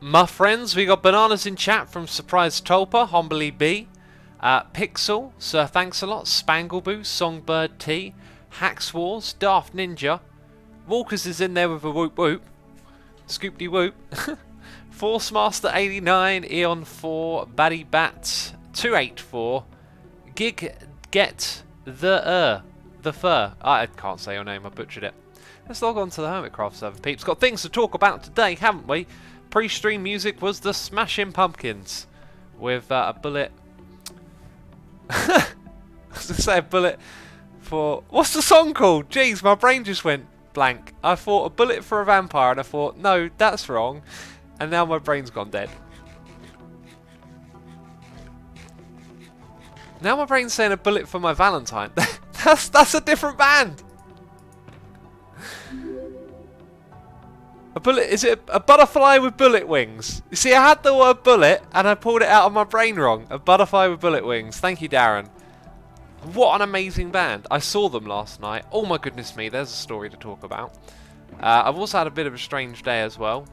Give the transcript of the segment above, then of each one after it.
my friends, we got bananas in chat from Surprise Tolpa, Hombly B, Pixel, Sir Thanks a Lot, Spangleboo, Songbird T, Hacks Wars, Daft Ninja, Walkers is in there with a whoop whoop, Scoopty Whoop, Force Master 89, Eon 4, Batty Bat 284, Gig Get the Fur. I can't say your name, I butchered it. Let's log on to the Hermitcraft server, peeps. Got things to talk about today, haven't we? Pre-stream music was the Smashing Pumpkins with a bullet. I was going to say a bullet for. What's the song called? Jeez, my brain just went blank. I thought a bullet for a vampire, and I thought, no, that's wrong. And now my brain's gone dead. Now my brain's saying a bullet for my Valentine. that's a different band. A bullet, is it a butterfly with bullet wings? You see, I had the word bullet and I pulled it out of my brain wrong. A butterfly with bullet wings. Thank you, Darren. What an amazing band. I saw them last night. Oh my goodness me, there's a story to talk about. I've also had a bit of a strange day as well.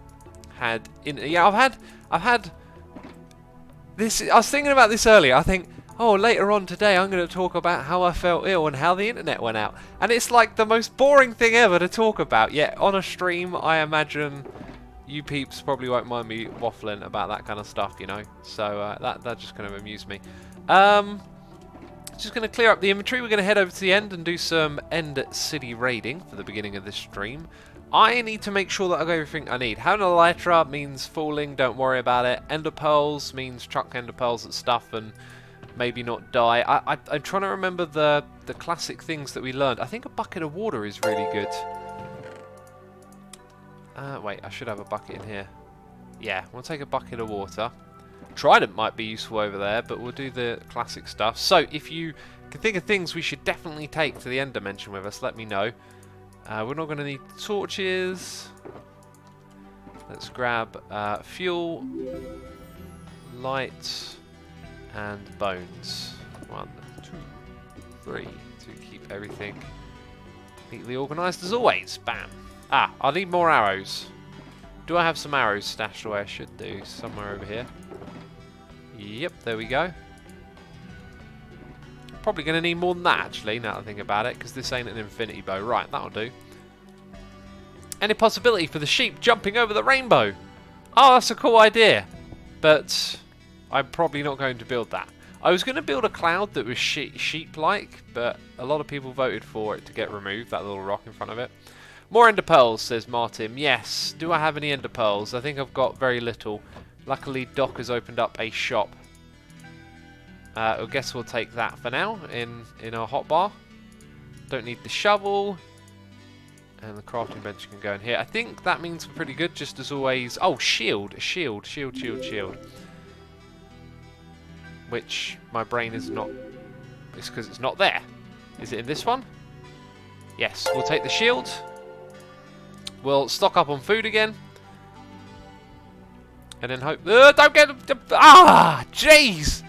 I've had this. I was thinking about this earlier. I think, oh, later on today I'm going to talk about how I felt ill and how the internet went out. And it's like the most boring thing ever to talk about. Yet on a stream, I imagine you peeps probably won't mind me waffling about that kind of stuff, you know. So that just kind of amused me. Just going to clear up the inventory. We're going to head over to the end and do some end city raiding for the beginning of this stream. I need to make sure that I've got everything I need. Having a elytra means falling, don't worry about it. Ender pearls means chuck ender pearls at stuff and maybe not die. I'm trying to remember the classic things that we learned. I think a bucket of water is really good. Wait, I should have a bucket in here. Yeah, we'll take a bucket of water. Trident might be useful over there, but we'll do the classic stuff. So, if you can think of things we should definitely take to the end dimension with us, let me know. We're not going to need torches. Let's grab fuel, light, and bones. 1, 2, 3 to keep everything neatly organised as always. Bam. I'll need more arrows. Do I have some arrows stashed away? I should do. Somewhere over here. Yep, there we go. Probably going to need more than that, actually, now that I think about it, because this ain't an infinity bow. Right, that'll do. Any possibility for the sheep jumping over the rainbow? Oh, that's a cool idea. But I'm probably not going to build that. I was going to build a cloud that was sheep-like, but a lot of people voted for it to get removed, that little rock in front of it. More ender pearls, says Martin. Yes. Do I have any ender pearls? I think I've got very little. Luckily, Doc has opened up a shop. I guess we'll take that for now in our hotbar. Don't need the shovel. And the crafting bench can go in here. I think that means we're pretty good, just as always. Oh, shield. Shield. Which my brain is not. It's because it's not there. Is it in this one? Yes, we'll take the shield. We'll stock up on food again. And then hope... don't get... jeez!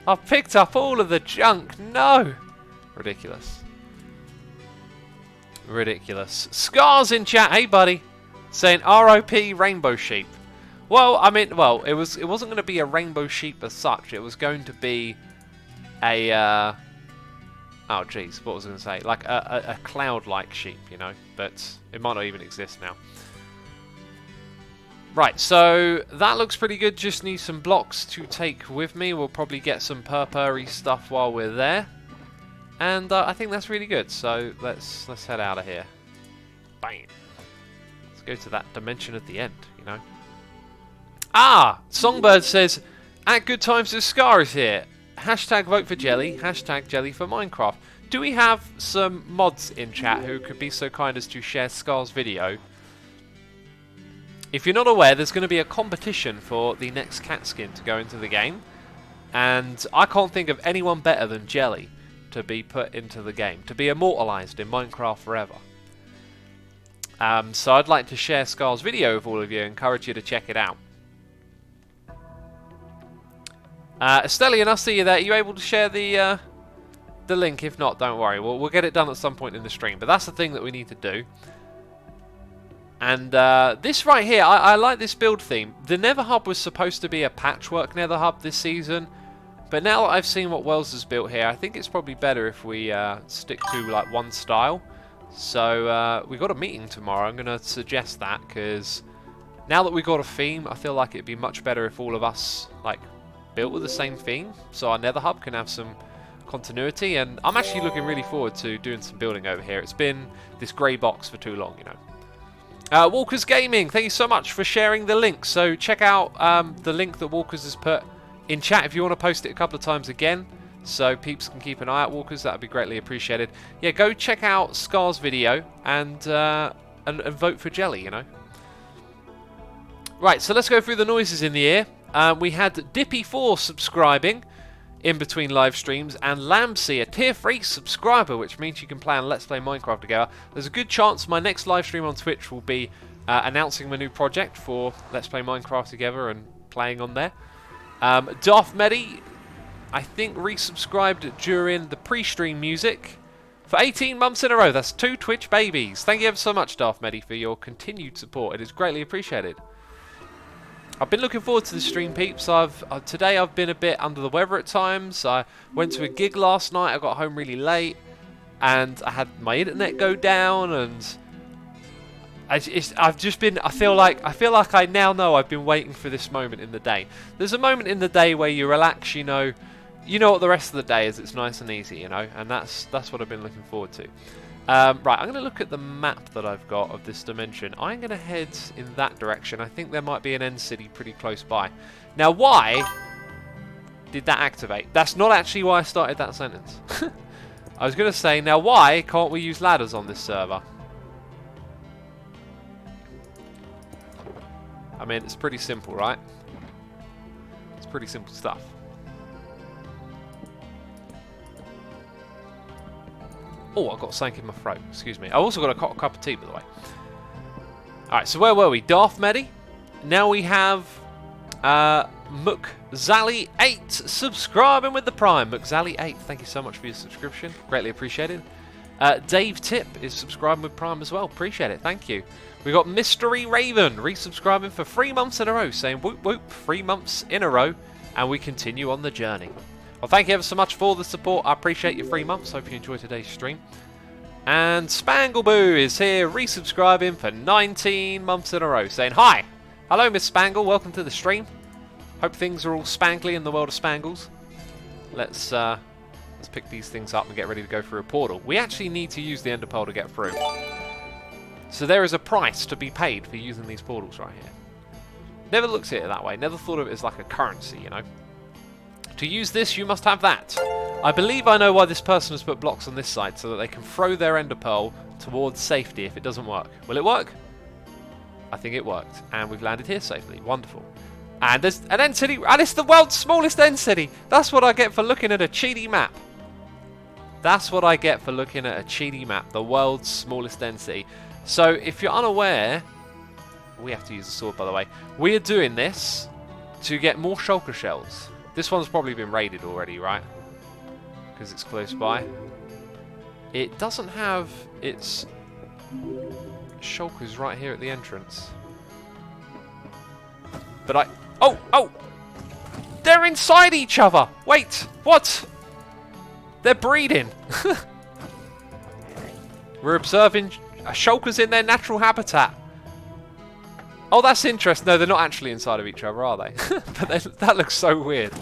I've picked up all of the junk. No! Ridiculous. Scars in chat. Hey, buddy. Saying ROP rainbow sheep. Well, I mean... Well, it wasn't going to be a rainbow sheep as such. It was going to be a... oh, jeez. What was I going to say? Like a cloud-like sheep, you know? But it might not even exist now. Right, so that looks pretty good. Just need some blocks to take with me. We'll probably get some purple-y stuff while we're there. And I think that's really good. So let's head out of here. Bam. Let's go to that dimension at the end, you know. Songbird says, at good times the Scar is here. Hashtag vote for Jelly. Hashtag Jelly for Minecraft. Do we have some mods in chat who could be so kind as to share Scar's video? If you're not aware, there's going to be a competition for the next cat skin to go into the game. And I can't think of anyone better than Jelly to be put into the game, to be immortalised in Minecraft forever. So I'd like to share Scar's video with all of you and encourage you to check it out. Estelle and I see you there. Are you able to share the link? If not, don't worry. We'll get it done at some point in the stream. But that's the thing that we need to do. And this right here, I like this build theme. The Nether Hub was supposed to be a patchwork Nether Hub this season, but now that I've seen what Wells has built here, I think it's probably better if we stick to like one style. So we got a meeting tomorrow. I'm going to suggest that, because now that we've got a theme, I feel like it'd be much better if all of us like built with the same theme, so our Nether Hub can have some continuity. And I'm actually looking really forward to doing some building over here. It's been this grey box for too long, you know. Walkers Gaming, thank you so much for sharing the link. So check out the link that Walkers has put in chat if you want to post it a couple of times again, so peeps can keep an eye out, Walkers. That would be greatly appreciated. Yeah, go check out Scar's video and vote for Jelly, you know. Right, so let's go through the noises in the air. We had Dippy4 subscribing in between live streams, and Lambsy, a tier 3 subscriber, which means you can play on Let's Play Minecraft together. There's a good chance my next live stream on Twitch will be announcing my new project for Let's Play Minecraft together and playing on there. Darth Medi, I think, resubscribed during the pre-stream music for 18 months in a row. That's 2 Twitch babies. Thank you ever so much, Darth Medi, for your continued support. It is greatly appreciated. I've been looking forward to the stream, peeps. Today I've been a bit under the weather at times. I went to a gig last night. I got home really late, and I had my internet go down, and I've just been. I feel like I now know I've been waiting for this moment in the day. There's a moment in the day where you relax. You know what the rest of the day is. It's nice and easy, you know, and that's what I've been looking forward to. Right, I'm going to look at the map that I've got of this dimension. I'm going to head in that direction. I think there might be an end city pretty close by. Now, why did that activate? That's not actually why I started that sentence. I was going to say, now why can't we use ladders on this server? I mean, it's pretty simple, right? It's pretty simple stuff. Oh, I've got something in my throat. Excuse me. I've also got a cup of tea, by the way. Alright, so where were we? Darth Medi. Now we have Mukzali8 subscribing with the Prime. Mukzali8, thank you so much for your subscription. Greatly appreciated. Dave Tip is subscribing with Prime as well. Appreciate it. Thank you. We got Mystery Raven resubscribing for 3 months in a row, saying whoop whoop, 3 months in a row, and we continue on the journey. Well, thank you ever so much for the support. I appreciate your 3 months. Hope you enjoyed today's stream. And Spangleboo is here, resubscribing for 19 months in a row, saying hi. Hello, Miss Spangle. Welcome to the stream. Hope things are all spangly in the world of Spangles. Let's pick these things up and get ready to go through a portal. We actually need to use the Ender Pearl to get through. So there is a price to be paid for using these portals right here. Never looked at it that way. Never thought of it as like a currency, you know. To use this, you must have that. I believe I know why this person has put blocks on this side, so that they can throw their Ender Pearl towards safety if it doesn't work. Will it work? I think it worked. And we've landed here safely. Wonderful. And there's an end city, and it's the world's smallest end city. That's what I get for looking at a cheaty map. That's what I get for looking at a cheaty map. The world's smallest end city. So, if you're unaware, we have to use a sword, by the way. We are doing this to get more shulker shells. This one's probably been raided already, right? Because it's close by. It doesn't have its shulkers right here at the entrance. But Oh! They're inside each other! Wait! What? They're breeding! We're observing shulkers in their natural habitat. Oh, that's interesting. No, they're not actually inside of each other, are they? But that looks so weird.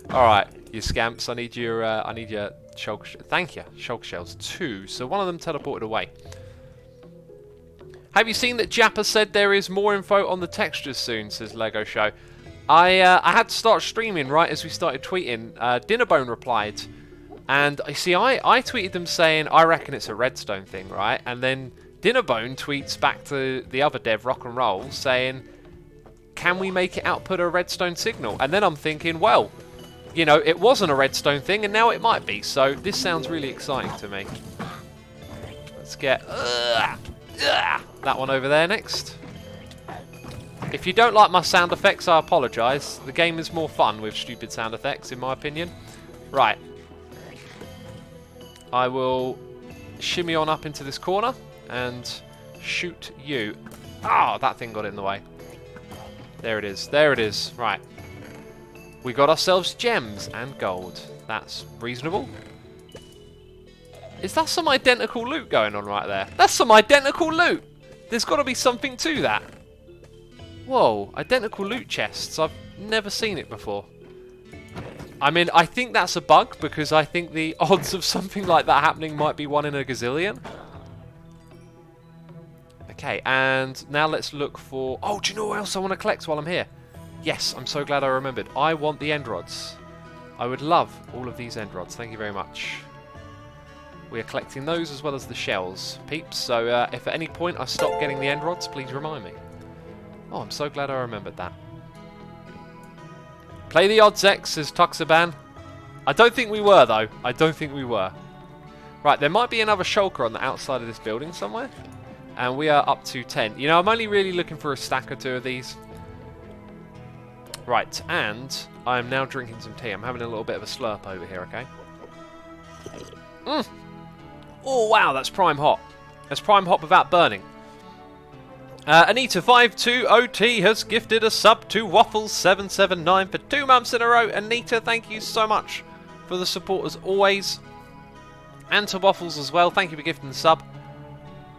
All right, you scamps. I need your shulker. Thank you, shulker shells. 2. So one of them teleported away. Have you seen that Jappa said there is more info on the textures soon? Says Lego Show. I had to start streaming right as we started tweeting. Dinnerbone replied, and I tweeted them saying I reckon it's a redstone thing, right? And then Dinnerbone tweets back to the other dev, Rock and Roll, saying, can we make it output a redstone signal? And then I'm thinking, well, you know, it wasn't a redstone thing, and now it might be. So this sounds really exciting to me. Let's get that one over there next. If you don't like my sound effects, I apologise. The game is more fun with stupid sound effects, in my opinion. Right. I will shimmy on up into this corner and shoot you Ah, that thing got in the way. There it is. There it is. Right. We got ourselves gems and gold. That's reasonable. Is that some identical loot going on right there? That's some identical loot! There's got to be something to that. Whoa, identical loot chests. I've never seen it before. I mean, I think that's a bug because I think the odds of something like that happening might be 1 in a gazillion. Okay, and now let's look for... Oh, do you know what else I want to collect while I'm here? Yes, I'm so glad I remembered. I want the end rods. I would love all of these end rods. Thank you very much. We are collecting those as well as the shells, peeps. So if at any point I stop getting the end rods, please remind me. Oh, I'm so glad I remembered that. Play the odds X, says Tuxaban. I don't think we were, though. I don't think we were. Right, there might be another shulker on the outside of this building somewhere. And we are up to 10. You know, I'm only really looking for a stack or 2 of these. Right, and I'm now drinking some tea. I'm having a little bit of a slurp over here, okay? Oh, wow, that's prime hot. That's prime hot without burning. Anita520T has gifted a sub to Waffles779 for 2 months in a row. Anita, thank you so much for the support as always. And to Waffles as well. Thank you for gifting the sub.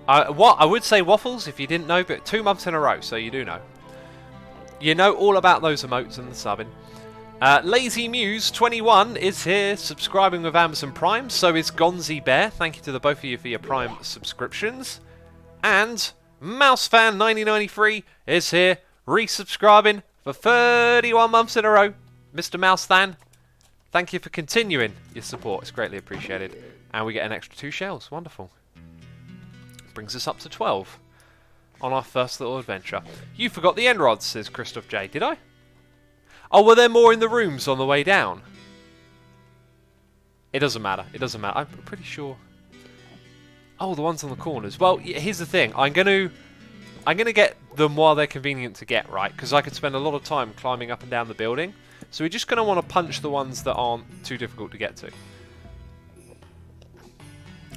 What I would say Waffles, if you didn't know, but 2 months in a row, so you do know. You know all about those emotes and the subbing. Lazy Muse 21 is here, subscribing with Amazon Prime. So is Gonzi Bear. Thank you to the both of you for your Prime subscriptions. And Mousefan 9093 is here, resubscribing for 31 months in a row. Mr. Mousefan, thank you for continuing your support. It's greatly appreciated. And we get an extra 2 shells. Wonderful. Brings us up to 12 on our first little adventure. You forgot the end rods, says Christoph J. Did I? Oh, were there more in the rooms on the way down? It doesn't matter. It doesn't matter. I'm pretty sure. Oh, the ones on the corners. Well, here's the thing. I'm gonna get them while they're convenient to get, right? Because I could spend a lot of time climbing up and down the building. So we're just gonna want to punch the ones that aren't too difficult to get to.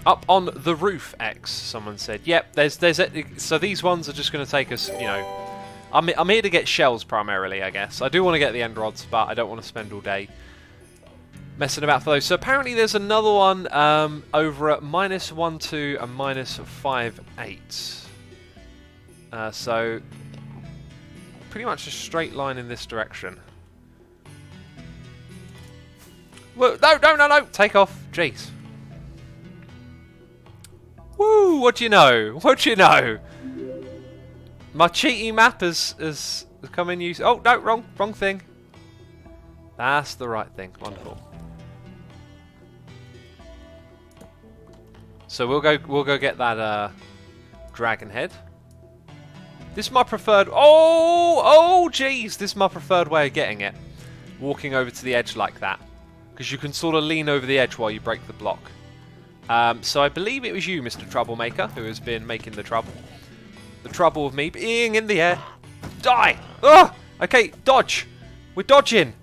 Up on the roof, X, someone said. Yep, so these ones are just going to take us, you know... I'm here to get shells primarily, I guess. I do want to get the end rods, but I don't want to spend all day messing about for those. So apparently there's another one over at -1.2 and -5.8. So pretty much a straight line in this direction. Whoa, no! Take off. Jeez. Woo! What do you know? What do you know? My cheaty map has come in use. Oh no, wrong thing. That's the right thing. Wonderful. So we'll go get that dragon head. This is my preferred. Oh, jeez! This is my preferred way of getting it. Walking over to the edge like that, because you can sort of lean over the edge while you break the block. So I believe it was you, Mr. Troublemaker, who has been making the trouble. The trouble of me being in the air. Die! Oh! Okay, dodge! We're dodging!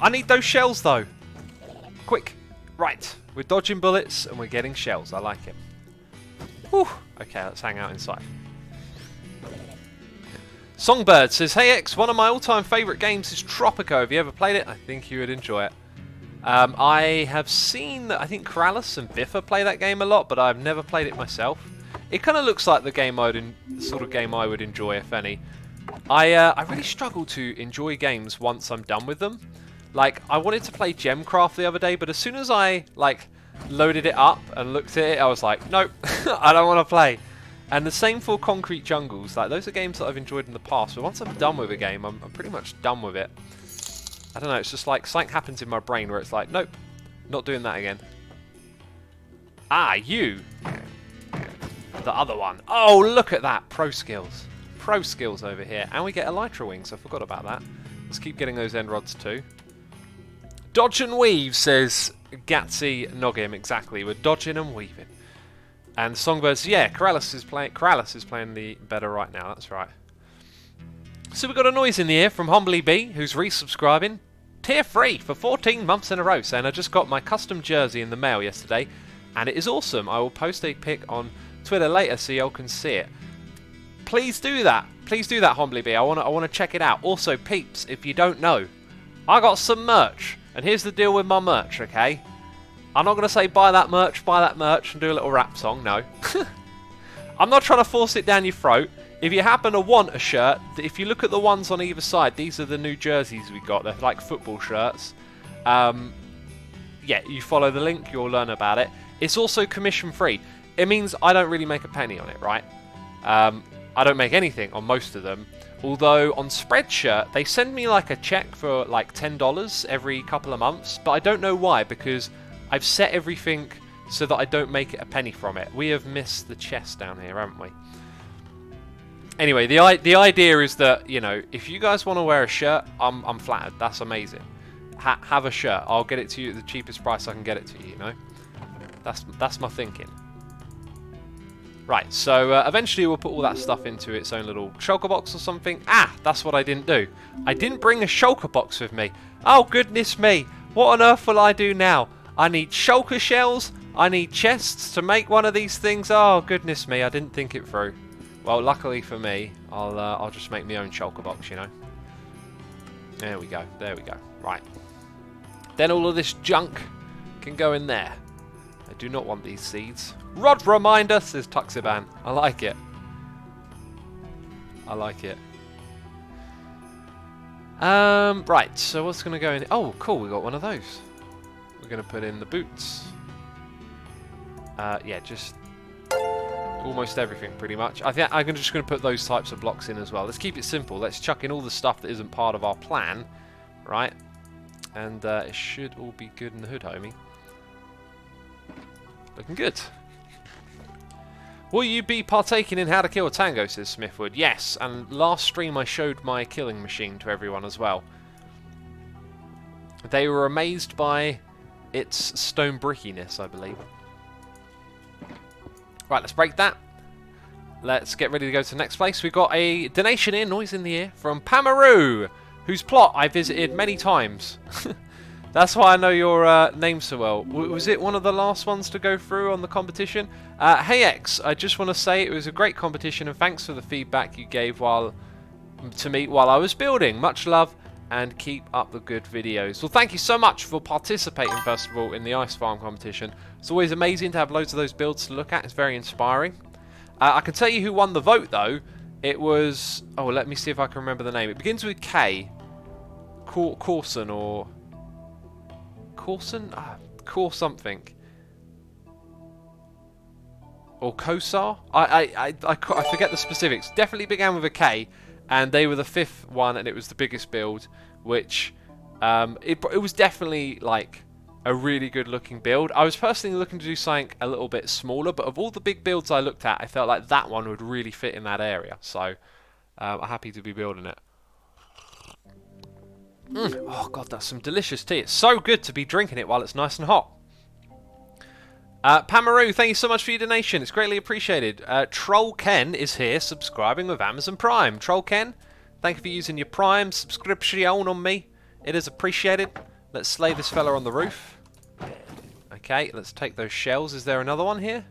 I need those shells, though. Quick. Right. We're dodging bullets, and we're getting shells. I like it. Whew. Okay, let's hang out inside. Songbird says, Hey X, one of my all-time favourite games is Tropico. Have you ever played it? I think you would enjoy it. I have seen, I think Corrales and Biffa play that game a lot, but I've never played it myself. It kind of looks like the game sort of game I would enjoy, if any. I really struggle to enjoy games once I'm done with them. Like, I wanted to play Gemcraft the other day, but as soon as I loaded it up and looked at it, I was like, nope, I don't want to play. And the same for Concrete Jungles. Like, those are games that I've enjoyed in the past, but once I'm done with a game, I'm pretty much done with it. I don't know, it's just like something happens in my brain where it's like, nope, not doing that again. Ah, you! The other one. Oh, look at that! Pro skills. Pro skills over here. And we get Elytra wings, I forgot about that. Let's keep getting those end rods too. Dodge and weave, says Gatsy Noggim. Exactly, we're dodging and weaving. And Songbirds, yeah, Corrales is playing the better right now, that's right. So we've got a noise in the ear from Humbly B, who's resubscribing. Tier 3 for 14 months in a row, saying I just got my custom jersey in the mail yesterday, and it is awesome. I will post a pic on Twitter later so y'all can see it. please do that. Please do that, Hombley Bee. I want to check it out. Also, peeps, if you don't know, I got some merch. And here's the deal with my merch, okay? I'm not going to say buy that merch, and do a little rap song. No. I'm not trying to force it down your throat. If you happen to want a shirt, if you look at the ones on either side, these are the new jerseys we got. They're like football shirts. Yeah, you follow the link, you'll learn about it. It's also commission free. It means I don't really make a penny on it, right? I don't make anything on most of them. Although on Spreadshirt, they send me like a check for like $10 every couple of months. But I don't know why, because I've set everything so that I don't make it a penny from it. We have missed the chest down here, haven't we? Anyway, the idea is that, you know, if you guys want to wear a shirt, I'm flattered. That's amazing. Have a shirt. I'll get it to you at the cheapest price I can get it to you, you know? That's my thinking. Right, so eventually we'll put all that stuff into its own little shulker box or something. Ah, that's what I didn't do. I didn't bring a shulker box with me. Oh, goodness me. What on earth will I do now? I need shulker shells. I need chests to make one of these things. Oh, goodness me. I didn't think it through. Well, luckily for me, I'll just make my own shulker box, you know. There we go. There we go. Right. Then all of this junk can go in there. I do not want these seeds. Rod reminder, says Tuxiban. I like it. I like it. Right, so what's going to go in? Oh, cool, we got one of those. We're going to put in the boots. Yeah, just almost everything, pretty much. I think I'm just going to put those types of blocks in as well. Let's keep it simple. Let's chuck in all the stuff that isn't part of our plan, right? And it should all be good in the hood, homie. Looking good. Will you be partaking in How to Kill a Tango, says Smithwood? Yes, and last stream I showed my killing machine to everyone as well. They were amazed by its stone brickiness, I believe. Right, let's break that. Let's get ready to go to the next place. We've got a donation in, noise in the ear, from Pamaroo, whose plot I visited many times. That's why I know your name so well. Was it one of the last ones to go through on the competition? Hey X, I just want to say it was a great competition and thanks for the feedback you gave to me while I was building. Much love and keep up the good videos. Well, thank you so much for participating, first of all, in the Ice Farm competition. It's always amazing to have loads of those builds to look at. It's very inspiring. I can tell you who won the vote, though. It was... Oh, let me see if I can remember the name. It begins with K. Corson or... Corson? Cor something. Or Kosar? I forget the specifics. Definitely began with a K, and they were the 5th one, and it was the biggest build, which it was definitely like a really good looking build. I was personally looking to do something a little bit smaller, but of all the big builds I looked at, I felt like that one would really fit in that area. So I'm happy to be building it. Oh god, that's some delicious tea. It's so good to be drinking it while it's nice and hot. Pamaroo, thank you so much for your donation. It's greatly appreciated. Troll Ken is here subscribing with Amazon Prime. Troll Ken, thank you for using your Prime subscription on me. It is appreciated. Let's slay this fella on the roof. Okay, let's take those shells. Is there another one here?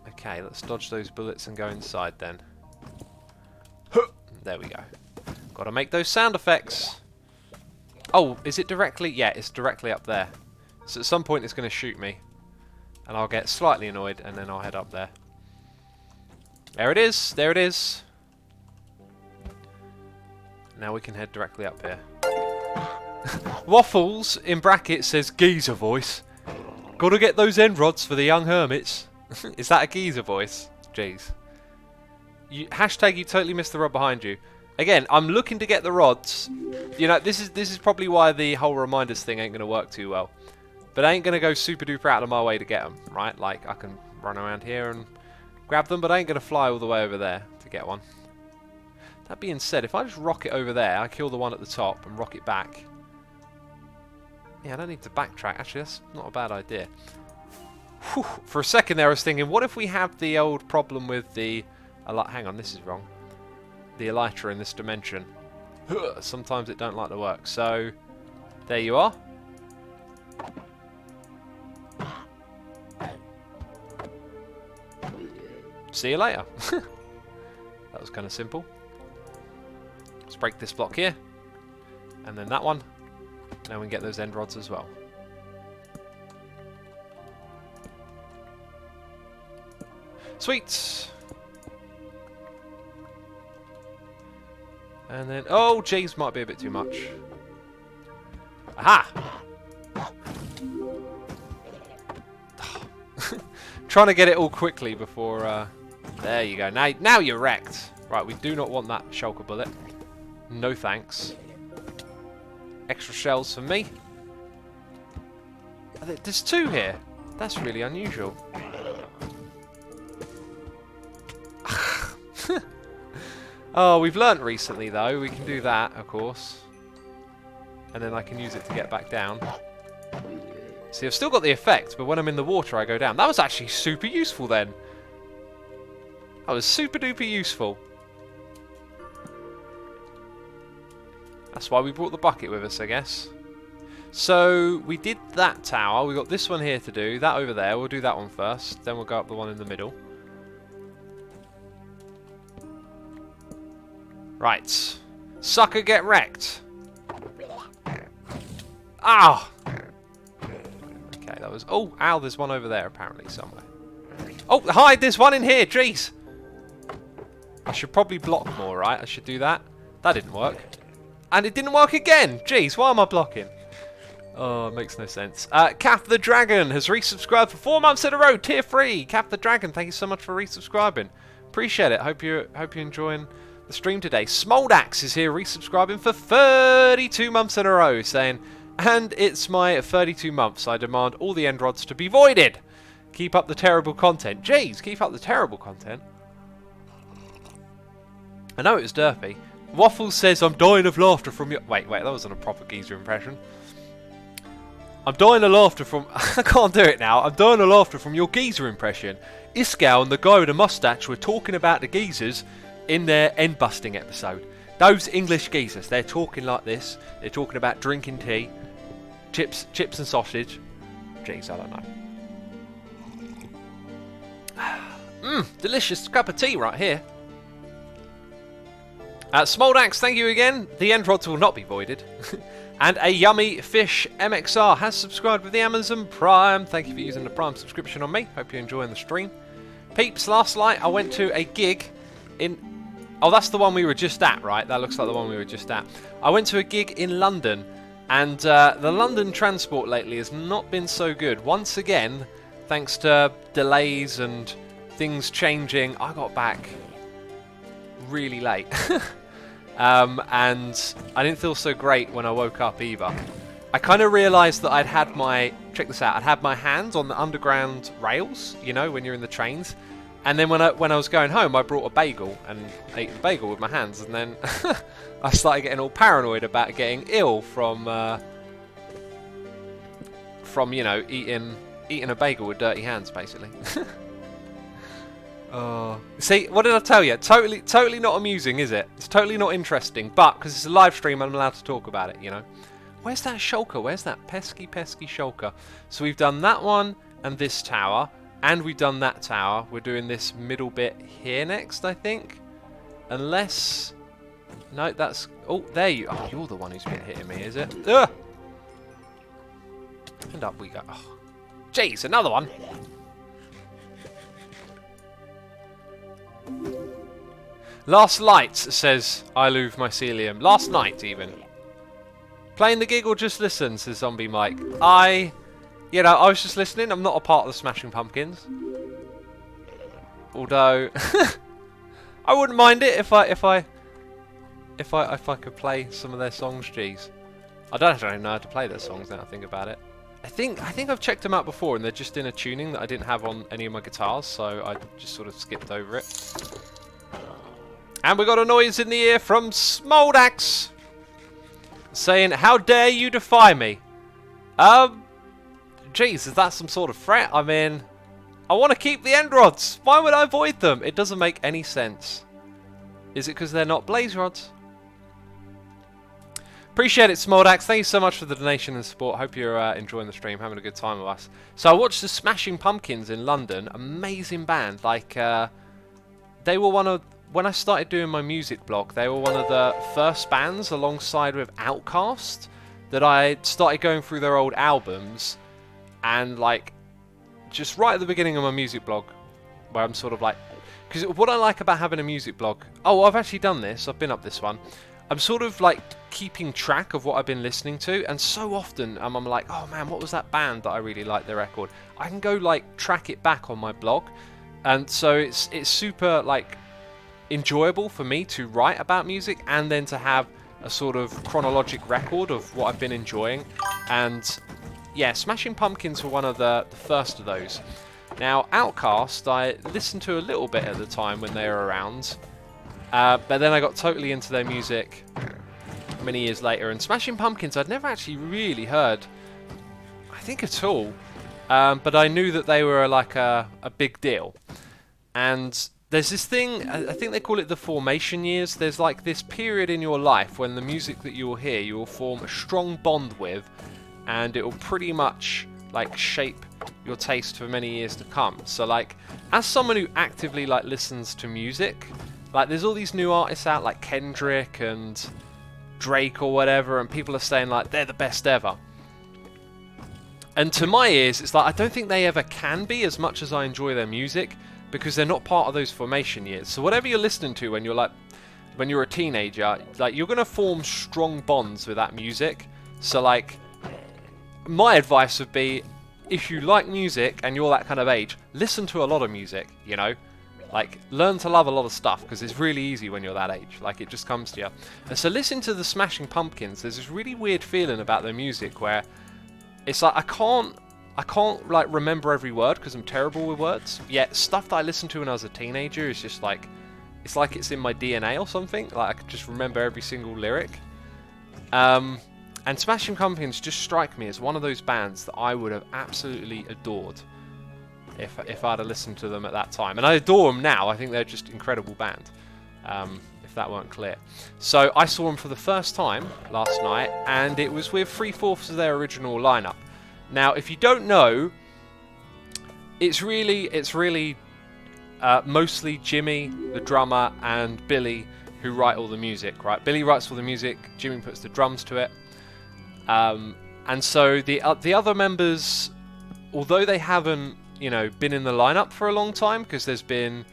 Okay, let's dodge those bullets and go inside then. There we go. Gotta make those sound effects. Oh, is it directly? Yeah, it's directly up there. So at some point it's going to shoot me. And I'll get slightly annoyed and then I'll head up there. There it is. There it is. Now we can head directly up here. Waffles, in brackets, says geezer voice. Gotta get those end rods for the young hermits. Is that a geezer voice? Jeez. Hashtag you totally missed the rod behind you. Again, I'm looking to get the rods. You know, this is probably why the whole reminders thing ain't going to work too well. But I ain't going to go super duper out of my way to get them, right? Like, I can run around here and grab them, but I ain't going to fly all the way over there to get one. That being said, if I just rocket over there, I kill the one at the top and rocket back. Yeah, I don't need to backtrack. Actually, that's not a bad idea. Whew. For a second there, I was thinking, what if we have the old problem with the... hang on, this is wrong. The elytra in this dimension. Sometimes it don't like to work. So, there you are. see you later. That was kind of simple. Let's break this block here. And then that one. Now we can get those end rods as well. Sweet. And then, oh, jeez, might be a bit too much. Aha! Trying to get it all quickly before, there you go. Now you're wrecked. Right, we do not want that shulker bullet. No thanks. Extra shells for me. There's 2 here. That's really unusual. Oh, we've learnt recently, though. We can do that, of course. And then I can use it to get back down. See, I've still got the effect, but when I'm in the water, I go down. That was actually super useful, then. That was super duper useful. That's why we brought the bucket with us, I guess. So, we did that tower. We got this one here to do. That over there. We'll do that one first. Then we'll go up the one in the middle. Right. Sucker, get wrecked. Ow! Okay, that was... Oh, ow, there's one over there, apparently, somewhere. Oh, hide, there's one in here, jeez! I should probably block more, right? I should do that. That didn't work. And it didn't work again! Jeez, why am I blocking? Oh, it makes no sense. Cap the Dragon has resubscribed for 4 months in a row, tier 3! Cap the Dragon, thank you so much for resubscribing. Appreciate it. Hope you're enjoying the stream today. Smoldax is here resubscribing for 32 months in a row, saying, and it's my 32 months. I demand all the end rods to be voided. Keep up the terrible content. Jeez, keep up the terrible content. I know it was derpy. Waffles says, I'm dying of laughter from your... Wait, that wasn't a proper geezer impression. I'm dying of laughter from... I can't do it now. I'm dying of laughter from your geezer impression. Iskau and the guy with the mustache were talking about the geezers in their end busting episode. Those English geezers, they're talking like this. They're talking about drinking tea, chips and sausage. Jeez, I don't know. Delicious cup of tea right here. Smoldax, thank you again. The end rods will not be voided. And a yummy fish MXR has subscribed with the Amazon Prime. Thank you for using the Prime subscription on me. Hope you're enjoying the stream. Peeps, last night I went to a gig in... Oh, that's the one we were just at, right? That looks like the one we were just at. I went to a gig in London, and the London transport lately has not been so good. Once again, thanks to delays and things changing, I got back really late. And I didn't feel so great when I woke up either. I kind of realised that I'd had my... Check this out. I'd had my hands on the underground rails, you know, when you're in the trains. And then when I was going home, I brought a bagel and ate the bagel with my hands. And then I started getting all paranoid about getting ill from you know, eating a bagel with dirty hands, basically. See, what did I tell you? Totally not amusing, is it? It's totally not interesting. But because it's a live stream, I'm allowed to talk about it, you know. Where's that shulker? Where's that pesky shulker? So we've done that one and this tower. And we've done that tower. We're doing this middle bit here next, I think. Unless... No, that's... Oh, there you... Oh, you're the one who's been hitting me, is it? Ugh! And up we go. Oh. Jeez, another one! Last light, says Iluve Mycelium. Last night, even. Playing the gig or just listen, says Zombie Mike. You know, I was just listening. I'm not a part of the Smashing Pumpkins. Although I wouldn't mind it if I could play some of their songs. Jeez, I don't actually know how to play their songs now I think about it. I think I've checked them out before and they're just in a tuning that I didn't have on any of my guitars, so I just sort of skipped over it. And we got a noise in the ear from Smoldax saying, "How dare you defy me?" Jeez, is that some sort of threat? I mean, I want to keep the end rods. Why would I void them? It doesn't make any sense. Is it because they're not blaze rods? Appreciate it, Smoldax. Thank you so much for the donation and support. Hope you're enjoying the stream, having a good time with us. So I watched the Smashing Pumpkins in London. Amazing band. Like, they were when I started doing my music blog, they were one of the first bands alongside with Outkast that I started going through their old albums, and like just right at the beginning of my music blog, where I'm sort of like, because what I like about having a music blog, oh, I've actually done this, I've been up this one, I'm sort of like keeping track of what I've been listening to, and so often I'm like, oh man, what was that band that I really liked their record? I can go like track it back on my blog, and so it's super like enjoyable for me to write about music and then to have a sort of chronologic record of what I've been enjoying. And yeah, Smashing Pumpkins were one of the first of those. Now, Outkast, I listened to a little bit at the time when they were around, but then I got totally into their music many years later. And Smashing Pumpkins, I'd never actually really heard, I think, at all, but I knew that they were like a big deal. And there's this thing, I think they call it the formation years. There's like this period in your life when the music that you will hear, you will form a strong bond with, and it will pretty much like shape your taste for many years to come. So like, as someone who actively like listens to music, like there's all these new artists out like Kendrick and Drake or whatever, and people are saying like they're the best ever. And to my ears, it's like I don't think they ever can be, as much as I enjoy their music, because they're not part of those formation years. So whatever you're listening to when you're a teenager, like you're gonna form strong bonds with that music. So like, my advice would be, if you like music and you're that kind of age, listen to a lot of music, you know? Like, learn to love a lot of stuff, because it's really easy when you're that age. Like, it just comes to you. And so listen to the Smashing Pumpkins. There's this really weird feeling about their music where it's like, I can't like remember every word because I'm terrible with words. Yet stuff that I listened to when I was a teenager is just like, it's like it's in my DNA or something. Like I could just remember every single lyric. And Smashing Pumpkins just strike me as one of those bands that I would have absolutely adored if I'd have listened to them at that time. And I adore them now. I think they're just an incredible band. If that weren't clear. So I saw them for the first time last night, and it was with 3/4 of their original lineup. Now, if you don't know, it's really mostly Jimmy, the drummer, and Billy who write all the music, right? Billy writes all the music, Jimmy puts the drums to it. And so the other members, although they haven't, you know, been in the lineup for a long time, because there's been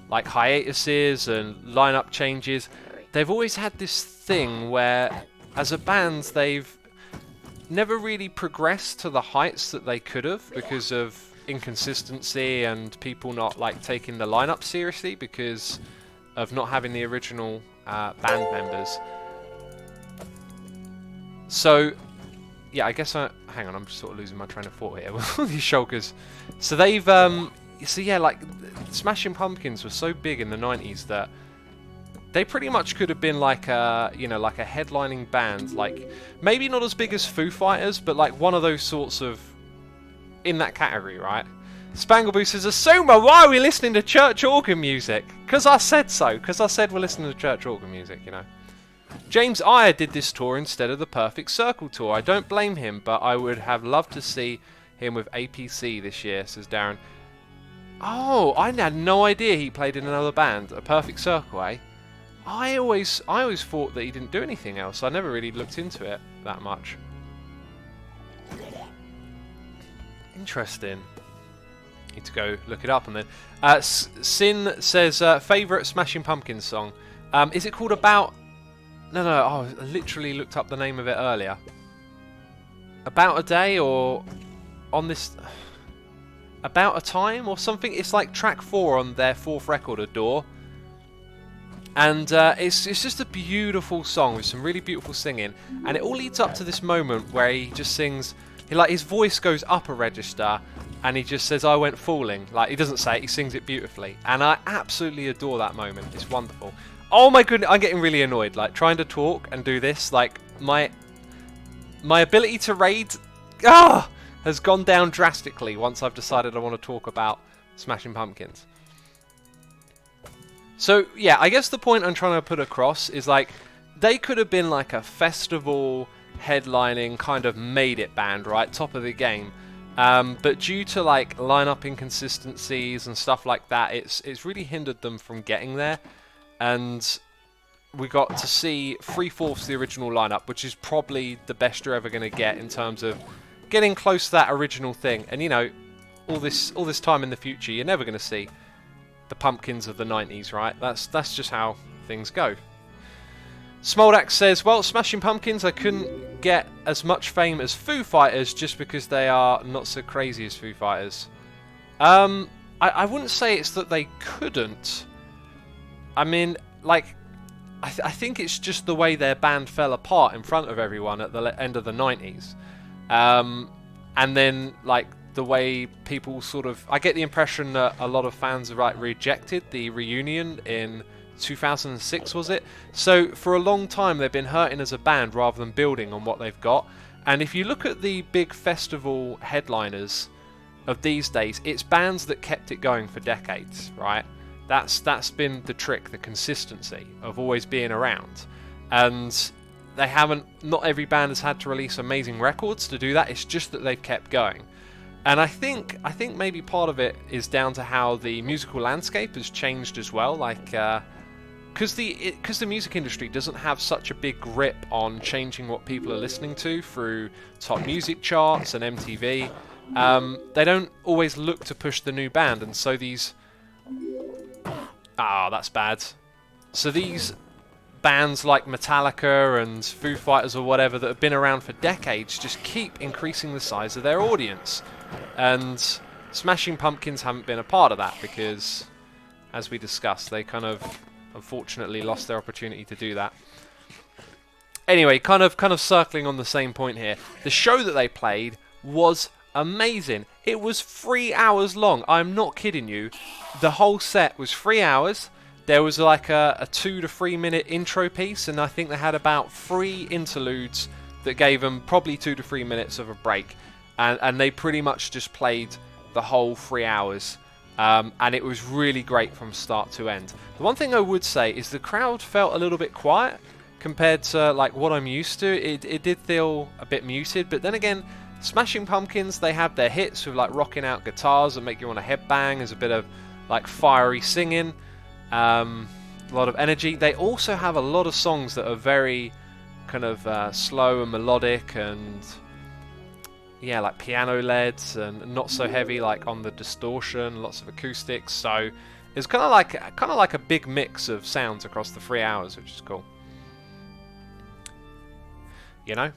like hiatuses and lineup changes, they've always had this thing where, as a band, they've never really progressed to the heights that they could have because of inconsistency and people not like taking the lineup seriously because of not having the original band members. So yeah, I guess hang on, I'm just sort of losing my train of thought here with all these shulkers. So they've so yeah, like Smashing Pumpkins was so big in the 90s that they pretty much could have been like a, you know, like a headlining band, like maybe not as big as Foo Fighters, but like one of those sorts of, in that category, right? Spangleboo says, Asuma, why are we listening to church organ music? Because I said so, because I said we're listening to church organ music, you know. James Iyer did this tour instead of the Perfect Circle tour. I don't blame him, but I would have loved to see him with APC this year, says Darren. Oh, I had no idea he played in another band, a Perfect Circle, eh? I always thought that he didn't do anything else. I never really looked into it that much. Interesting. Need to go look it up. And then Sin says favourite Smashing Pumpkins song. Is it called About? No. Oh, I literally looked up the name of it earlier. About a Day, or on this About a Time or something. It's like track 4 on their 4th record, Adore. And it's just a beautiful song with some really beautiful singing, and it all leads up to this moment where he just sings. His voice goes up a register, and he just says, "I went falling." Like, he doesn't say it; he sings it beautifully, and I absolutely adore that moment. It's wonderful. Oh my goodness, I'm getting really annoyed. Like trying to talk and do this, like my ability to raid has gone down drastically once I've decided I want to talk about Smashing Pumpkins. So, yeah, I guess the point I'm trying to put across is, like, they could have been, like, a festival headlining kind of made-it band, right? Top of the game. But due to like lineup inconsistencies and stuff like that, it's really hindered them from getting there. And we got to see 3/4 the original lineup, which is probably the best you're ever going to get in terms of getting close to that original thing. And you know, all this time in the future, you're never going to see the pumpkins of the 90s, right? That's just how things go. Smoldak says, well, Smashing Pumpkins, I couldn't get as much fame as Foo Fighters just because they are not so crazy as Foo Fighters. I wouldn't say it's that they couldn't. I mean, like, I think it's just the way their band fell apart in front of everyone at the end of the 90s. And then, like, the way people sort of... I get the impression that a lot of fans have, like, rejected the reunion in 2006, was it? So for a long time they've been hurting as a band rather than building on what they've got. And if you look at the big festival headliners of these days, it's bands that kept it going for decades, right? That's been the trick, the consistency of always being around. And they haven't, not every band has had to release amazing records to do that. It's just that they've kept going. And I think maybe part of it is down to how the musical landscape has changed as well. Like, because the music industry doesn't have such a big grip on changing what people are listening to through top music charts and MTV, they don't always look to push the new band, and so these... Ah, that's bad. So these bands like Metallica and Foo Fighters or whatever that have been around for decades just keep increasing the size of their audience. And Smashing Pumpkins haven't been a part of that because, as we discussed, they kind of unfortunately lost their opportunity to do that. Anyway, kind of circling on the same point here. The show that they played was amazing. It was 3 hours long. I'm not kidding you. The whole set was 3 hours. There was like a 2 to 3 minute intro piece, and I think they had about 3 interludes that gave them probably 2 to 3 minutes of a break. And they pretty much just played the whole 3 hours. And it was really great from start to end. The one thing I would say is the crowd felt a little bit quiet compared to like what I'm used to. It did feel a bit muted, but then again, Smashing Pumpkins, they have their hits with like rocking out guitars that make you want to headbang. There's a bit of like fiery singing, a lot of energy. They also have a lot of songs that are very kind of slow and melodic and yeah, like piano led and not so heavy like on the distortion, lots of acoustics. So it's kind of like a big mix of sounds across the 3 hours, which is cool. You know?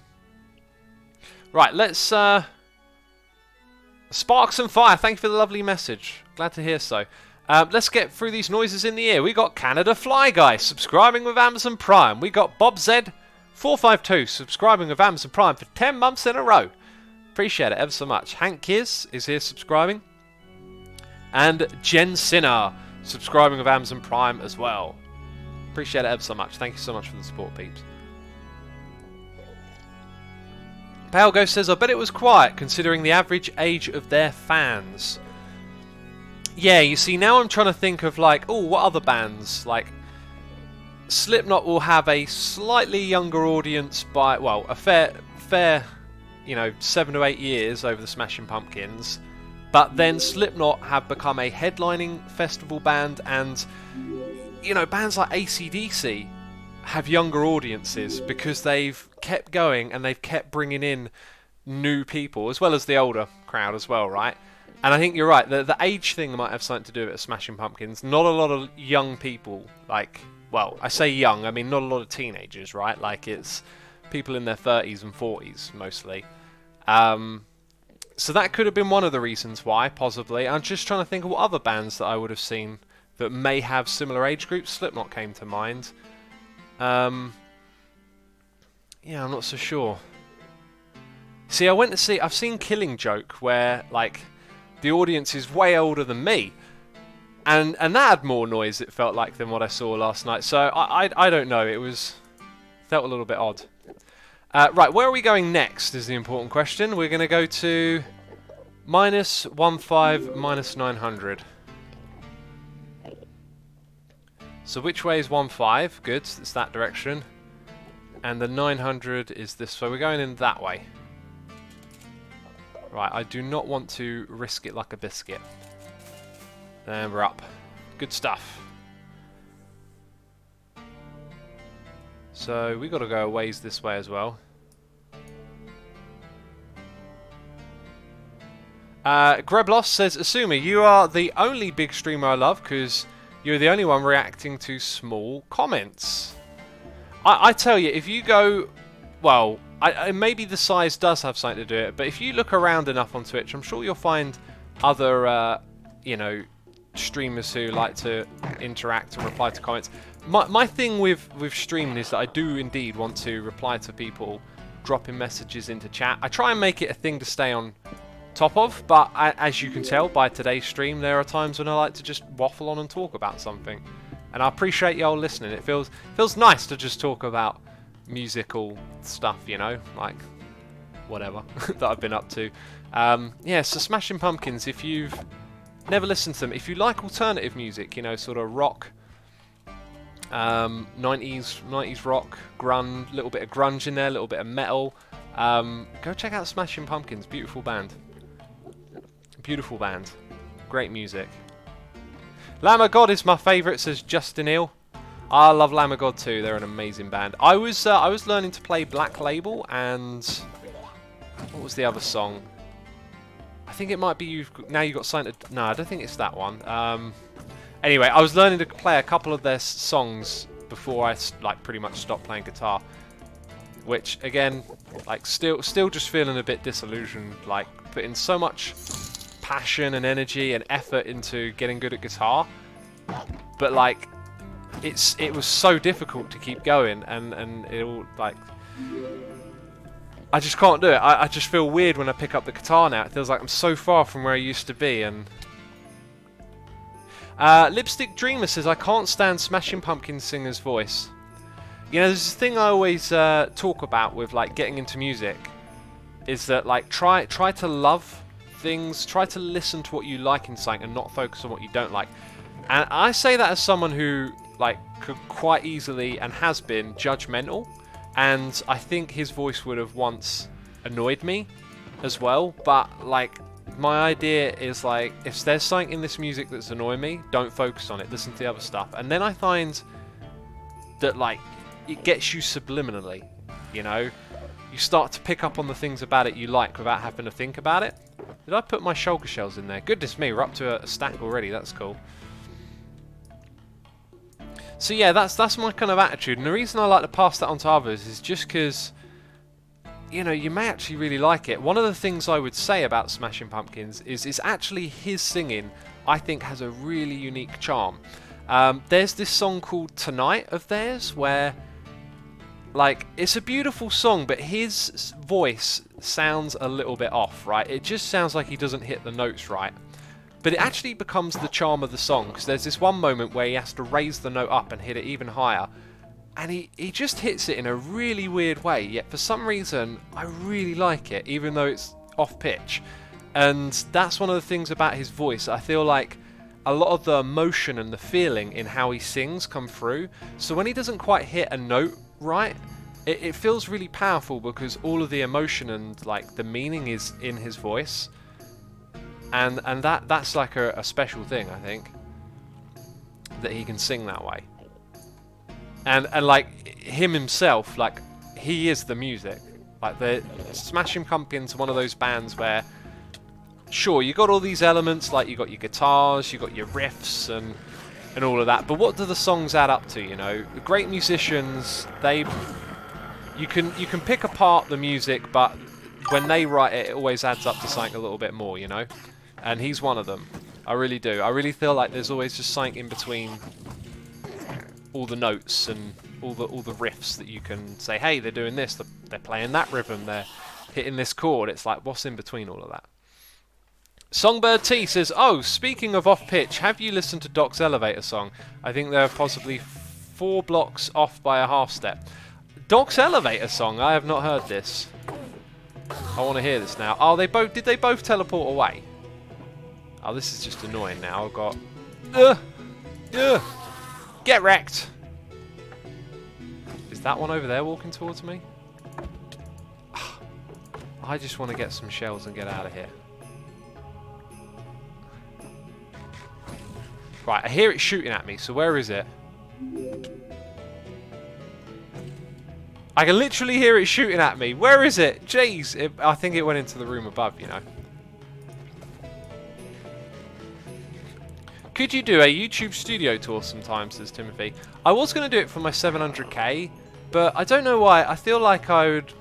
Right, let's Sparks and Fire, thank you for the lovely message. Glad to hear so. Let's get through these noises in the ear. We got Canada Fly Guy subscribing with Amazon Prime. We got Bob Z452 subscribing with Amazon Prime for 10 months in a row. Appreciate it ever so much. Hank Kiz is here subscribing. And Jen Sinner subscribing with Amazon Prime as well. Appreciate it ever so much. Thank you so much for the support, peeps. Pale Ghost says, I bet it was quiet considering the average age of their fans. Yeah, you see, now I'm trying to think of like, oh, what other bands? Like, Slipknot will have a slightly younger audience by, well, a fair, you know, 7 to 8 years over the Smashing Pumpkins. But then Slipknot have become a headlining festival band, and, you know, bands like AC/DC have younger audiences because they've kept going and they've kept bringing in new people, as well as the older crowd as well, right? And I think you're right, the age thing might have something to do with it, Smashing Pumpkins. Not a lot of young people, like, well, I say young, I mean not a lot of teenagers, right? Like, it's people in their 30s and 40s, mostly. So that could have been one of the reasons why, possibly. I'm just trying to think of what other bands that I would have seen that may have similar age groups. Slipknot came to mind. Yeah, I'm not so sure. See, I've seen Killing Joke where, like, the audience is way older than me. And that had more noise, it felt like, than what I saw last night. So I don't know, felt a little bit odd. Right, where are we going next is the important question. We're going to go to -15, -900. So which way is 15? Good, it's that direction. And the 900 is this way. We're going in that way. Right, I do not want to risk it like a biscuit. And we're up. Good stuff. So we got to go a ways this way as well. Greblos says, Asumi, you are the only big streamer I love because you're the only one reacting to small comments. I tell you, if you go, well, maybe the size does have something to do it, but if you look around enough on Twitch, I'm sure you'll find other, you know, streamers who like to interact and reply to comments. My thing with streaming is that I do indeed want to reply to people dropping messages into chat. I try and make it a thing to stay on top of, but as you can tell by today's stream, there are times when I like to just waffle on and talk about something. And I appreciate y'all listening. It feels nice to just talk about musical stuff, you know, like whatever that I've been up to. Yeah, so Smashing Pumpkins, if you've never listened to them, if you like alternative music, you know, sort of rock, 90s rock, grunge, little bit of grunge in there, a little bit of metal, go check out Smashing Pumpkins. Beautiful band. Beautiful band. Great music. Lamb of God is my favourite, says Justin Hill. I love Lamb of God too. They're an amazing band. I was learning to play Black Label, and what was the other song? I think it might be Now You Got Something to... No, I don't think it's that one. Anyway, I was learning to play a couple of their songs before I like pretty much stopped playing guitar. Which again, like still just feeling a bit disillusioned. Like putting so much passion and energy and effort into getting good at guitar, but like it was so difficult to keep going, and it all like I just can't do it. I just feel weird when I pick up the guitar now. It feels like I'm so far from where I used to be. And Lipstick Dreamer says, I can't stand Smashing Pumpkins singer's voice. You know, there's this thing I always talk about with like getting into music, is that like try to love things, try to listen to what you like in something and not focus on what you don't like. And I say that as someone who like could quite easily and has been judgmental, and I think his voice would have once annoyed me as well. But like my idea is like, if there's something in this music that's annoying me, don't focus on it, listen to the other stuff. And then I find that like it gets you subliminally, you know, you start to pick up on the things about it you like without having to think about it. Did I put my shulker shells in there? Goodness me, we're up to a stack already. That's cool. So yeah, that's my kind of attitude, and the reason I like to pass that on to others is just because, you know, you may actually really like it. One of the things I would say about Smashing Pumpkins is actually his singing, I think, has a really unique charm. There's this song called Tonight of theirs where, like, it's a beautiful song, but his voice sounds a little bit off, right? It just sounds like he doesn't hit the notes right. But it actually becomes the charm of the song, because there's this one moment where he has to raise the note up and hit it even higher. And he just hits it in a really weird way, yet for some reason, I really like it, even though it's off pitch. And that's one of the things about his voice. I feel like a lot of the emotion and the feeling in how he sings come through. So when he doesn't quite hit a note right, it feels really powerful, because all of the emotion and like the meaning is in his voice. And that's like a special thing, I think, that he can sing that way. And like him himself, like he is the music. Like the Smashing Pumpkins are one of those bands where, sure, you got all these elements, like you got your guitars, you got your riffs and all of that. But what do the songs add up to? You know, the great musicians, you can pick apart the music, but when they write it, it always adds up to something a little bit more. You know. And he's one of them. I really do. I really feel like there's always just something in between all the notes and all the riffs that you can say, hey, they're doing this, they're playing that rhythm, they're hitting this chord. It's like, what's in between all of that? Songbird T says, oh, speaking of off pitch, have you listened to Doc's Elevator song? I think they're possibly 4 blocks off by a half step. Doc's Elevator song? I have not heard this. I want to hear this now. Oh, did they both teleport away? Oh, this is just annoying now. I've got... Get wrecked! Is that one over there walking towards me? I just want to get some shells and get out of here. Right, I hear it shooting at me, so where is it? I can literally hear it shooting at me. Where is it? Jeez, I think it went into the room above, you know. Could you do a YouTube studio tour sometime, says Timothy. I was going to do it for my 700k, but I don't know why. I feel like I would,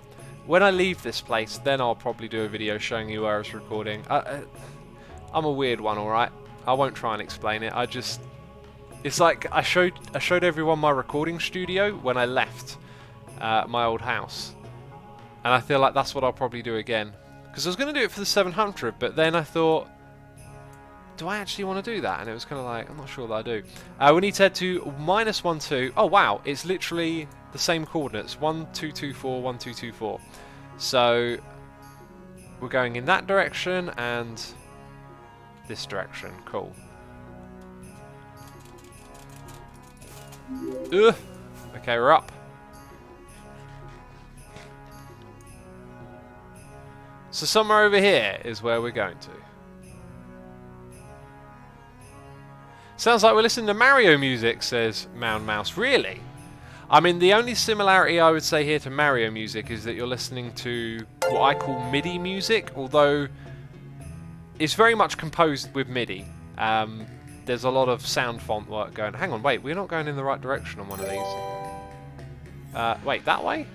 when I leave this place, then I'll probably do a video showing you where I was recording. I'm a weird one, alright? I won't try and explain it. It's like I showed everyone my recording studio when I left my old house. And I feel like that's what I'll probably do again. Because I was going to do it for the 700, but then I thought, do I actually want to do that? And it was kind of like, I'm not sure that I do. We need to head to -12. Oh wow, it's literally the same coordinates. 1224, 1224. So we're going in that direction and this direction. Cool. Ugh. Okay, we're up. So somewhere over here is where we're going to. Sounds like we're listening to Mario music, says Mound Mouse. Really? I mean, the only similarity I would say here to Mario music is that you're listening to what I call MIDI music, although it's very much composed with MIDI. There's a lot of sound font work going. Hang on, wait, we're not going in the right direction on one of these. Wait, that way?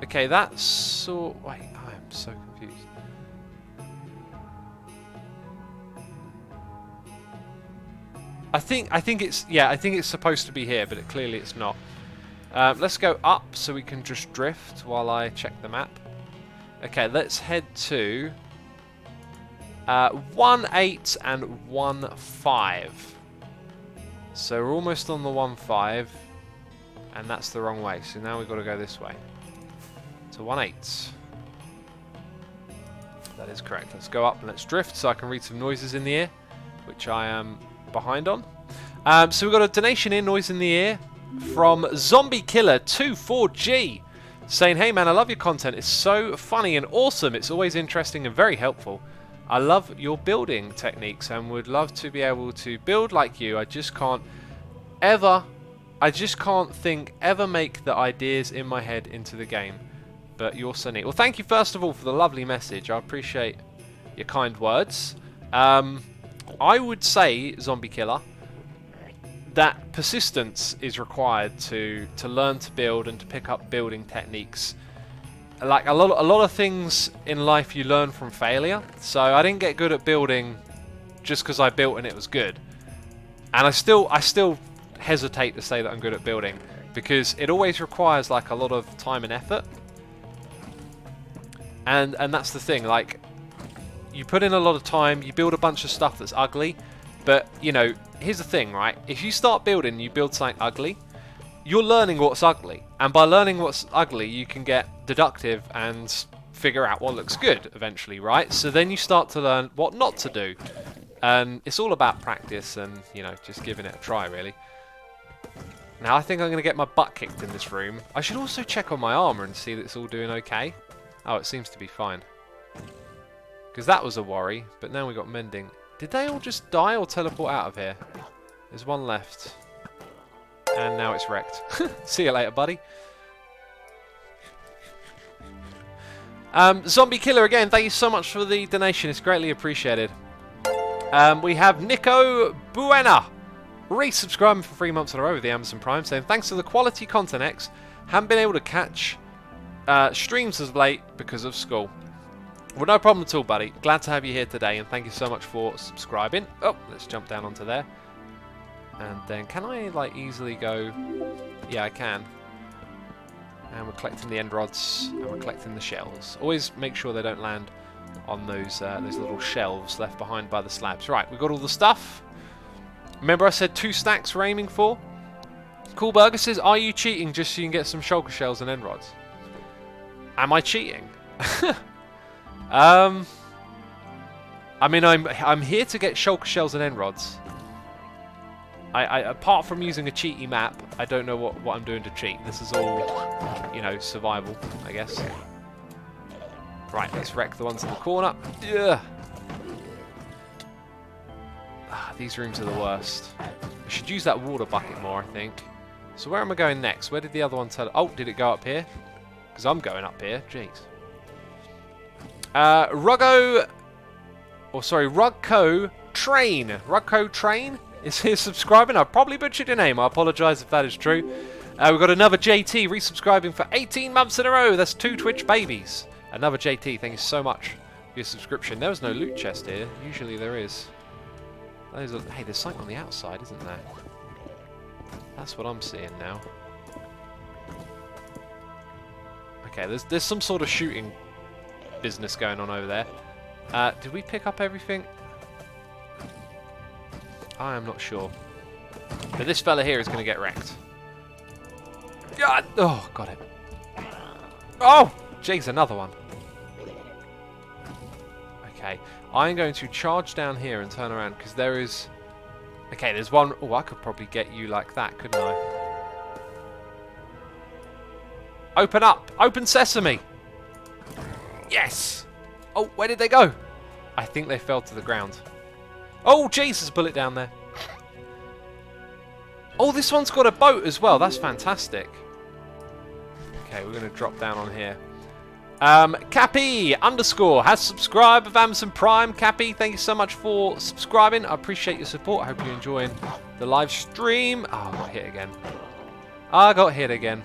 Okay, that's so... Wait, I am so confused. I think it's supposed to be here, but clearly it's not. Let's go up so we can just drift while I check the map. Okay, let's head to 1-8 and 1-5. So we're almost on the 1-5, and that's the wrong way. So now we've got to go this way. To 1-8. That is correct. Let's go up and let's drift so I can read some noises in the ear, which I am behind on. So we've got a donation in, noise in the ear, from Zombie Killer 24G, saying, hey man, I love your content. It's so funny and awesome. It's always interesting and very helpful. I love your building techniques and would love to be able to build like you. I just can't think ever make the ideas in my head into the game. But you're so neat. Well, thank you first of all for the lovely message. I appreciate your kind words. I would say, Zombie Killer, that persistence is required to learn to build and to pick up building techniques. Like a lot of things in life you learn from failure. So I didn't get good at building just because I built and it was good. And I still hesitate to say that I'm good at building because it always requires like a lot of time and effort. And that's the thing, like, you put in a lot of time, you build a bunch of stuff that's ugly, but, you know, here's the thing, right? If you start building, you build something ugly, you're learning what's ugly. And by learning what's ugly, you can get deductive and figure out what looks good eventually, right? So then you start to learn what not to do. And it's all about practice and, you know, just giving it a try, really. Now, I think I'm going to get my butt kicked in this room. I should also check on my armor and see that it's all doing okay. Oh, it seems to be fine. Because that was a worry, but now we got mending. Did they all just die or teleport out of here? There's one left. And now it's wrecked. See you later, buddy. Zombie Killer, again, thank you so much for the donation. It's greatly appreciated. We have Nico Buena, resubscribing for 3 months in a row with the Amazon Prime, saying, thanks to the quality content, X, haven't been able to catch streams as late because of school. Well, no problem at all, buddy. Glad to have you here today, and thank you so much for subscribing. Oh, let's jump down onto there. And then, can I, like, easily go... Yeah, I can. And we're collecting the end rods, and we're collecting the shells. Always make sure they don't land on those little shelves left behind by the slabs. Right, we've got all the stuff. Remember I said 2 stacks we're aiming for? Cool Burger says, are you cheating just so you can get some shulker shells and end rods? Am I cheating? I mean, I'm here to get shulker shells and end rods. apart from using a cheaty map, I don't know what I'm doing to cheat. This is all, you know, survival, I guess. Right, let's wreck the ones in the corner. Yeah. These rooms are the worst. I should use that water bucket more, I think. So where am I going next? Where did the other one tell? Oh, did it go up here? Because I'm going up here. Jeez. Rugco Train. Rugco Train is here subscribing. I probably butchered your name. I apologise if that is true. We've got another JT resubscribing for 18 months in a row. That's 2 Twitch babies. Another JT. Thank you so much for your subscription. There was no loot chest here. Usually there is. Hey, there's something on the outside, isn't there? That's what I'm seeing now. Okay, there's some sort of shooting business going on over there. Did we pick up everything? I am not sure. But this fella here is going to get wrecked. God! Oh, got it. Oh! Jeez, another one. Okay, I'm going to charge down here and turn around because there is... Okay, there's one... Oh, I could probably get you like that, couldn't I? Open up! Open sesame! Yes! Oh, where did they go? I think they fell to the ground. Oh, Jesus, bullet down there. Oh, this one's got a boat as well. That's fantastic. Okay, we're going to drop down on here. Cappy _ has subscribed with Amazon Prime. Cappy, thank you so much for subscribing. I appreciate your support. I hope you're enjoying the live stream. Oh, I got hit again. I got hit again.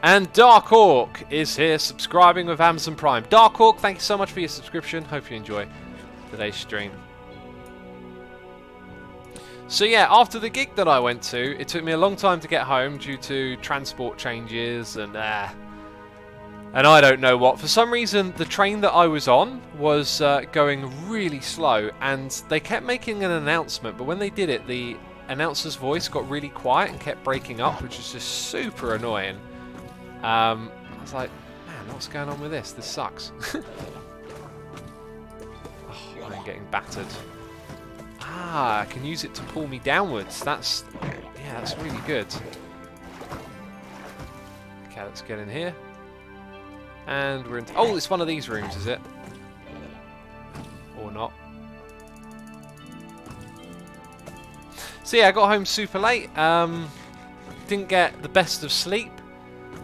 And Dark Hawk is here subscribing with Amazon Prime. Dark Hawk, thank you so much for your subscription. Hope you enjoy today's stream. So yeah, after the gig that I went to, it took me a long time to get home due to transport changes and I don't know what. For some reason, the train that I was on was going really slow, and they kept making an announcement, but when they did it, the announcer's voice got really quiet and kept breaking up, which is just super annoying. I was like, man, what's going on with this? This sucks. Oh, I'm getting battered. Ah, I can use it to pull me downwards. That's really good. Okay, let's get in here. And we're in... Oh, it's one of these rooms, is it? Or not. So yeah, I got home super late. Didn't get the best of sleep.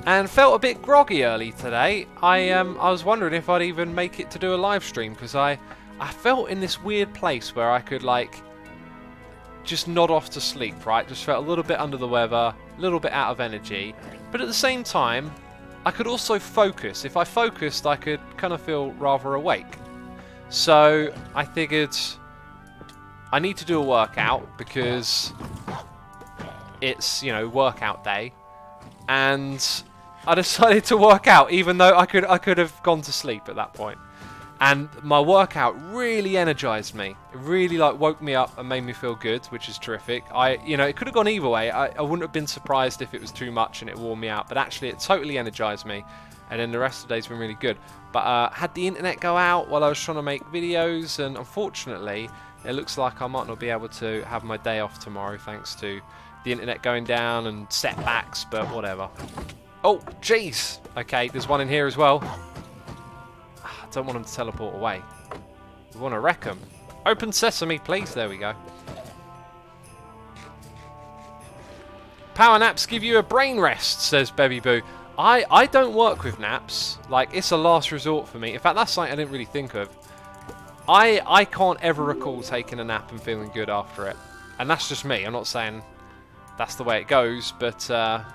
And felt a bit groggy early today. I was wondering if I'd even make it to do a live stream, because I felt in this weird place where I could, like, just nod off to sleep, right? Just felt a little bit under the weather, a little bit out of energy. But at the same time, I could also focus. If I focused, I could kind of feel rather awake. So I figured I need to do a workout because it's, you know, workout day. And I decided to work out, even though I could have gone to sleep at that point. And my workout really energized me. It really, like, woke me up and made me feel good, which is terrific. You know, it could have gone either way. I wouldn't have been surprised if it was too much and it wore me out. But actually, it totally energized me. And then the rest of the day's been really good. But had the internet go out while I was trying to make videos. And unfortunately, it looks like I might not be able to have my day off tomorrow thanks to the internet going down and setbacks. But whatever. Oh, jeez. Okay, there's one in here as well. I don't want them to teleport away. We want to wreck them. Open sesame, please. There we go. Power naps give you a brain rest, says Baby Boo. I don't work with naps. Like, it's a last resort for me. In fact, that's something I didn't really think of. I can't ever recall taking a nap and feeling good after it. And that's just me. I'm not saying that's the way it goes, but I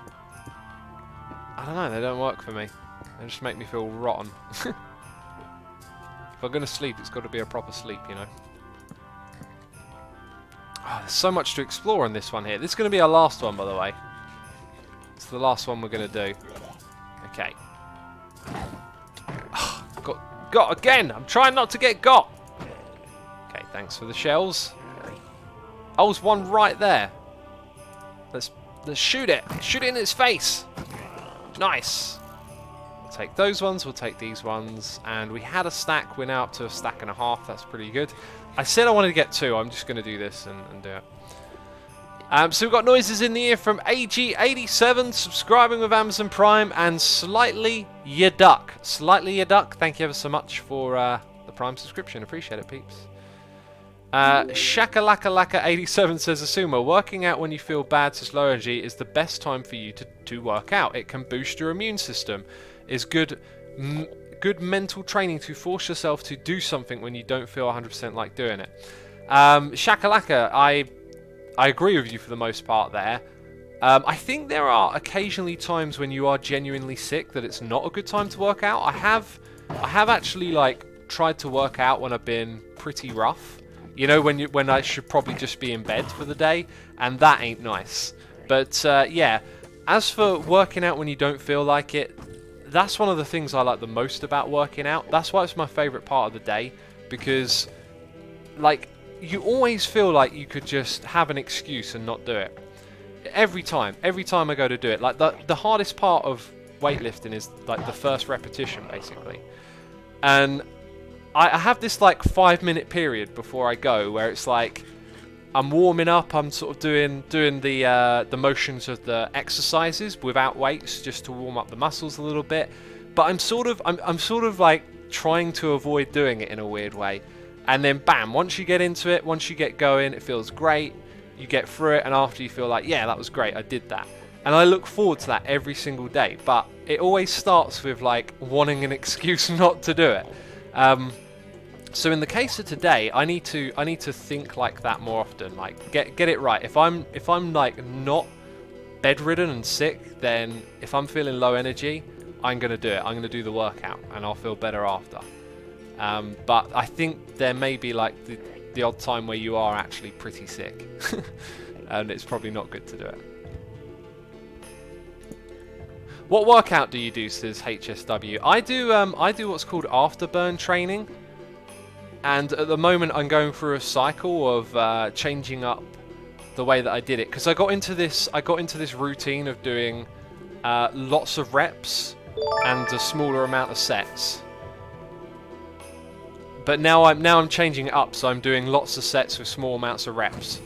don't know. They don't work for me. They just make me feel rotten. If I'm going to sleep, it's got to be a proper sleep, you know. Oh, there's so much to explore in this one here. This is going to be our last one, by the way. It's the last one we're going to do. Okay. Oh, got again! I'm trying not to get got! Okay, thanks for the shells. Oh, there's one right there. Let's shoot it. Shoot it in its face. Nice. We'll take those ones, we'll take these ones, and we had a stack, we're now up to a stack and a half, that's pretty good. I said I wanted to get 2, I'm just going to do this and do it. So we've got noises in the ear from AG87, subscribing with Amazon Prime, and Slightly Ya Duck. Slightly Ya Duck, thank you ever so much for the Prime subscription. Appreciate it, peeps. Shakalaka87 says, Asuma, working out when you feel bad to low energy is the best time for you to work out. It can boost your immune system. Is good mental training to force yourself to do something when you don't feel 100% like doing it. Shakalaka, I agree with you for the most part there. I think there are occasionally times when you are genuinely sick that it's not a good time to work out. I have actually like tried to work out when I've been pretty rough. You know, when I should probably just be in bed for the day, and that ain't nice. But yeah, as for working out when you don't feel like it, that's one of the things I like the most about working out. That's why it's my favourite part of the day, because like you always feel like you could just have an excuse and not do it. Every time I go to do it, like the hardest part of weightlifting is like the first repetition basically. And I have this like 5-minute period before I go where it's like I'm warming up, I'm sort of doing the motions of the exercises without weights just to warm up the muscles a little bit. But I'm sort of like trying to avoid doing it in a weird way. And then bam, once you get into it, once you get going, it feels great. You get through it, and after you feel like, yeah, that was great, I did that. And I look forward to that every single day. But it always starts with like wanting an excuse not to do it. So in the case of today, I need to think like that more often. Like get it right. If I'm like not bedridden and sick, then if I'm feeling low energy, I'm gonna do it. I'm gonna do the workout, and I'll feel better after. But I think there may be like the odd time where you are actually pretty sick, and it's probably not good to do it. What workout do you do, says HSW? I do what's called afterburn training, and at the moment I'm going through a cycle of changing up the way that I did it, because I got into this routine of doing lots of reps and a smaller amount of sets. But now I'm changing it up, so I'm doing lots of sets with small amounts of reps.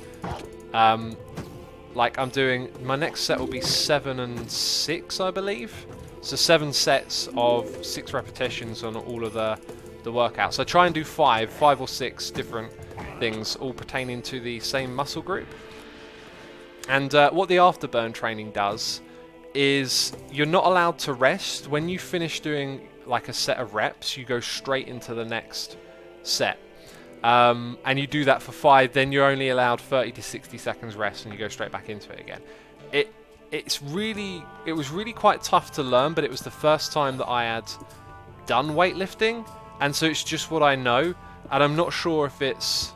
Like I'm doing, my next set will be 7 and 6, I believe. So 7 sets of 6 repetitions on all of the workouts. So I try and do 5 or 6 different things, all pertaining to the same muscle group. And what the afterburn training does is you're not allowed to rest. When you finish doing like a set of reps, you go straight into the next set. And you do that for 5, then you're only allowed 30 to 60 seconds rest, and you go straight back into it again. It was really quite tough to learn, but it was the first time that I had done weightlifting, and so it's just what I know, and I'm not sure if it's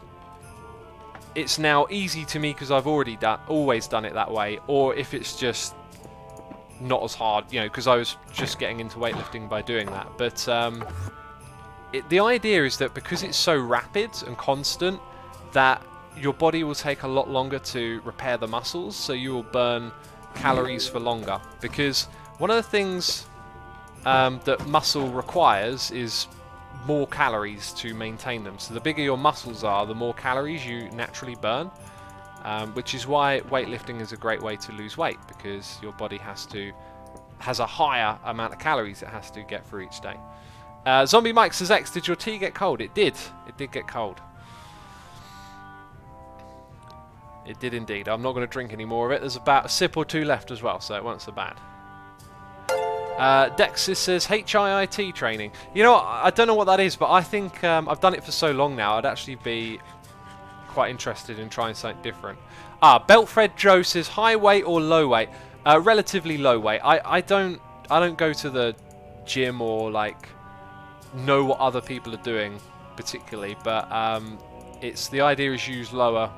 now easy to me because I've always done it that way, or if it's just not as hard, you know, because I was just getting into weightlifting by doing that. But the idea is that because it's so rapid and constant, that your body will take a lot longer to repair the muscles, so you will burn calories for longer. Because one of the things that muscle requires is more calories to maintain them. So the bigger your muscles are, the more calories you naturally burn, which is why weightlifting is a great way to lose weight, because your body has a higher amount of calories it has to get through each day. Zombie Mike says, X, did your tea get cold? It did. It did get cold. It did indeed. I'm not going to drink any more of it. There's about a sip or 2 left as well, so it wasn't so bad. Dexis says, HIIT training. You know, I don't know what that is, but I think I've done it for so long now, I'd actually be quite interested in trying something different. Beltfred Joe says, high weight or low weight? Relatively low weight. I don't go to the gym or like know what other people are doing particularly, but it's the idea is use lower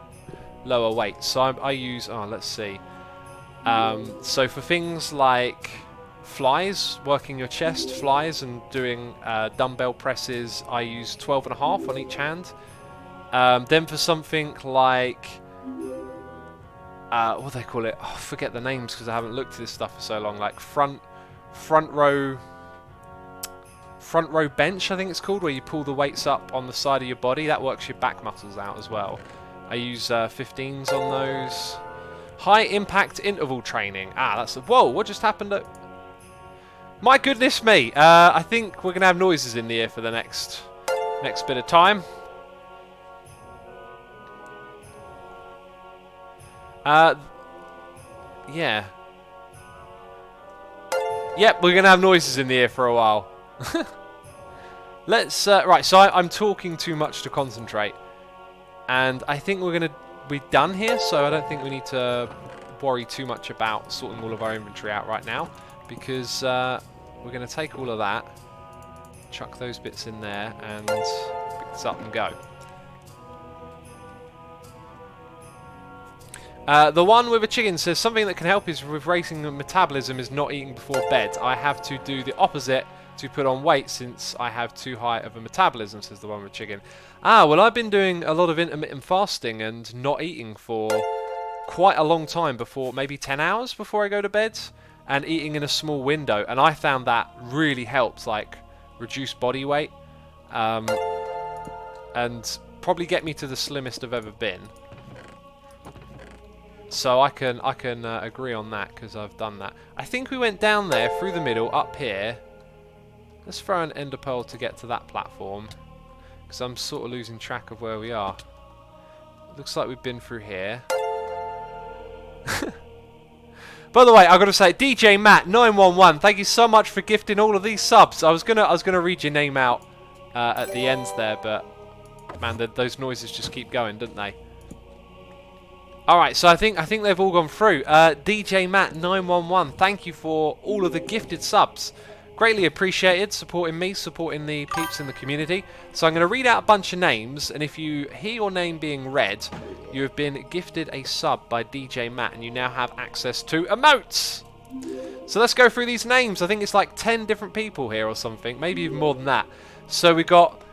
weight. So I use, let's see. So for things like flies, working your chest, flies, and doing dumbbell presses, I use 12.5 on each hand. Then for something like what do they call it? I forget the names because I haven't looked at this stuff for so long. Like front row bench, I think it's called, where you pull the weights up on the side of your body. That works your back muscles out as well. I use 15s on those. High impact interval training. Ah, that's... Whoa, what just happened? My goodness me. I think we're going to have noises in the ear for the next bit of time. Yeah. Yep, we're going to have noises in the ear for a while. Let's... right, so I'm talking too much to concentrate. And I think we're going to be done here, so I don't think we need to worry too much about sorting all of our inventory out right now. Because we're going to take all of that, chuck those bits in there, and pick this up and go. The one with a chicken says, something that can help is with racing metabolism is not eating before bed. I have to do the opposite to put on weight since I have too high of a metabolism, says the one with chicken. Ah, well, I've been doing a lot of intermittent fasting and not eating for quite a long time before, maybe 10 hours before I go to bed, and eating in a small window, and I found that really helps, like, reduce body weight, and probably get me to the slimmest I've ever been. So I can agree on that, because I've done that. I think we went down there, through the middle, up here. Let's throw an ender pearl to get to that platform, because I'm sort of losing track of where we are. Looks like we've been through here. By the way, I've got to say, DJ Matt 911, thank you so much for gifting all of these subs. I was gonna read your name out at the ends there, but man, those noises just keep going, don't they? All right, so I think they've all gone through. DJ Matt 911, thank you for all of the gifted subs. Greatly appreciated, supporting me, supporting the peeps in the community. So I'm going to read out a bunch of names, and if you hear your name being read, you have been gifted a sub by DJ Matt, and you now have access to emotes. So let's go through these names. I think it's like 10 different people here or something, maybe even more than that. So we got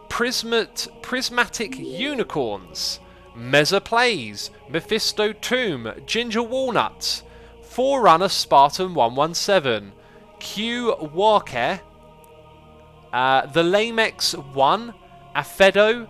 Prismatic Unicorns, Meza Plays, Mephisto Tomb, Ginger Walnuts, Forerunner Spartan 117, Q Warcare, the Lamex 1, Afedo,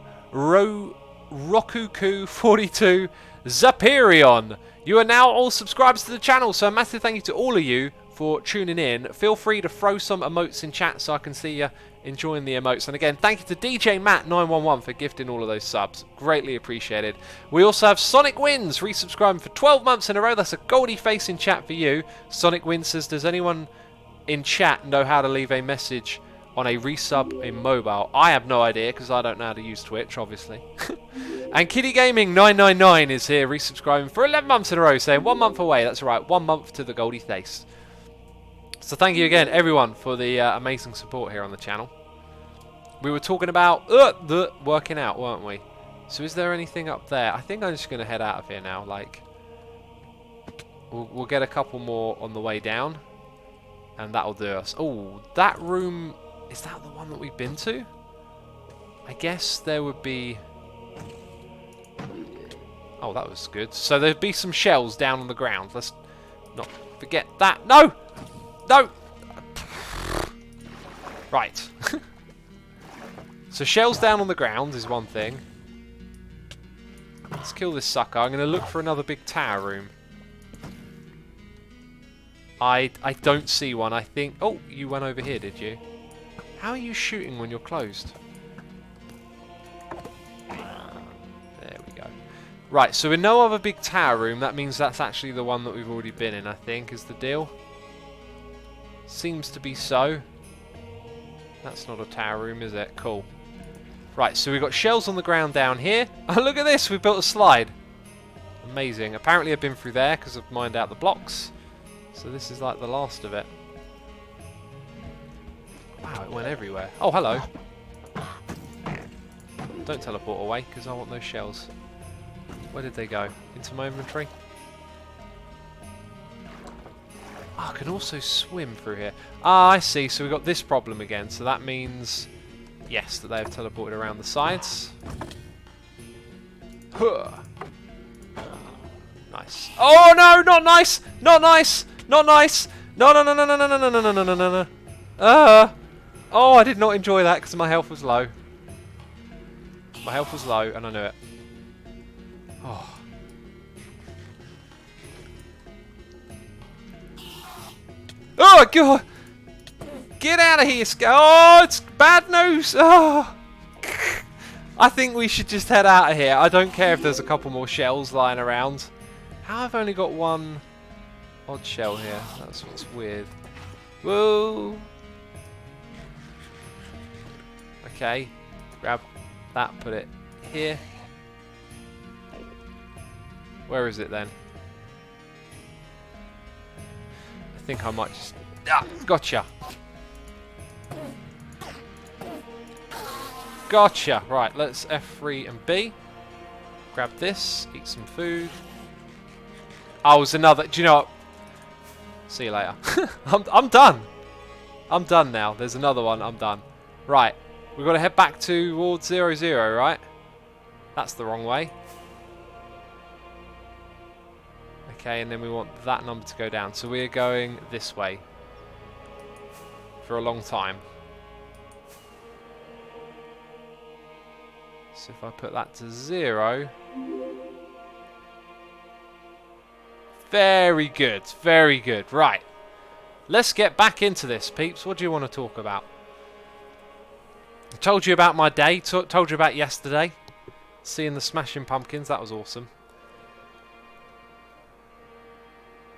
Rokuku 42, Zaperion. You are now all subscribers to the channel, so a massive thank you to all of you for tuning in. Feel free to throw some emotes in chat so I can see you enjoying the emotes. And again, thank you to DJ Matt 911 for gifting all of those subs. Greatly appreciated. We also have Sonic Wins resubscribing for 12 months in a row. That's a goldy face in chat for you. Sonic Wins says, does anyone in chat know how to leave a message on a resub in mobile? I have no idea because I don't know how to use Twitch, obviously. And Kitty Gaming 999 is here resubscribing for 11 months in a row, saying 1 month away. That's right, 1 month to the goldy face. So thank you again, everyone, for the amazing support here on the channel. We were talking about the working out, weren't we? So is there anything up there? I think I'm just going to head out of here now. Like, we'll get a couple more on the way down, and that'll do us. Oh, that room, is that the one that we've been to? I guess there would be... Oh, that was good. So there'd be some shells down on the ground. Let's not forget that. No! No! Right. So shells down on the ground is one thing. Let's kill this sucker. I'm going to look for another big tower room. I don't see one. I think... Oh, you went over here, did you? How are you shooting when you're closed? There we go. Right, so with no other big tower room, that means that's actually the one that we've already been in, I think, is the deal. Seems to be so. That's not a tower room, is it? Cool. Right, so we've got shells on the ground down here. Oh, look at this! We've built a slide. Amazing. Apparently I've been through there because I've mined out the blocks. So this is like the last of it. Wow, it went everywhere. Oh, hello. Don't teleport away because I want those shells. Where did they go? Into my inventory? Oh, I can also swim through here. Ah, I see. So we've got this problem again. So that means, yes, that they have teleported around the sides. Huh. Nice. Oh, no, not nice! Not nice! Not nice! No, no, no, no, no, no, no, no, no, no, no, no, no. Oh, I did not enjoy that because my health was low. My health was low and I knew it. Oh. Oh god! Get out of here, Scar! Oh, it's bad news! Oh! I think we should just head out of here. I don't care if there's a couple more shells lying around. How have I only got one odd shell here? That's what's weird. Whoa! Okay, grab that, put it here. Where is it then? I think I might just... Ah, gotcha! Gotcha! Right, let's F3 and B. Grab this, eat some food. Oh, it's another... Do you know what? See you later. I'm done! I'm done now. There's another one, I'm done. Right, we've got to head back towards 0, 0, right? That's the wrong way. Okay, and then we want that number to go down. So we're going this way for a long time. So if I put that to 0. Very good, very good. Right, let's get back into this, peeps. What do you want to talk about? I told you about my day, told you about yesterday. Seeing the Smashing Pumpkins, that was awesome.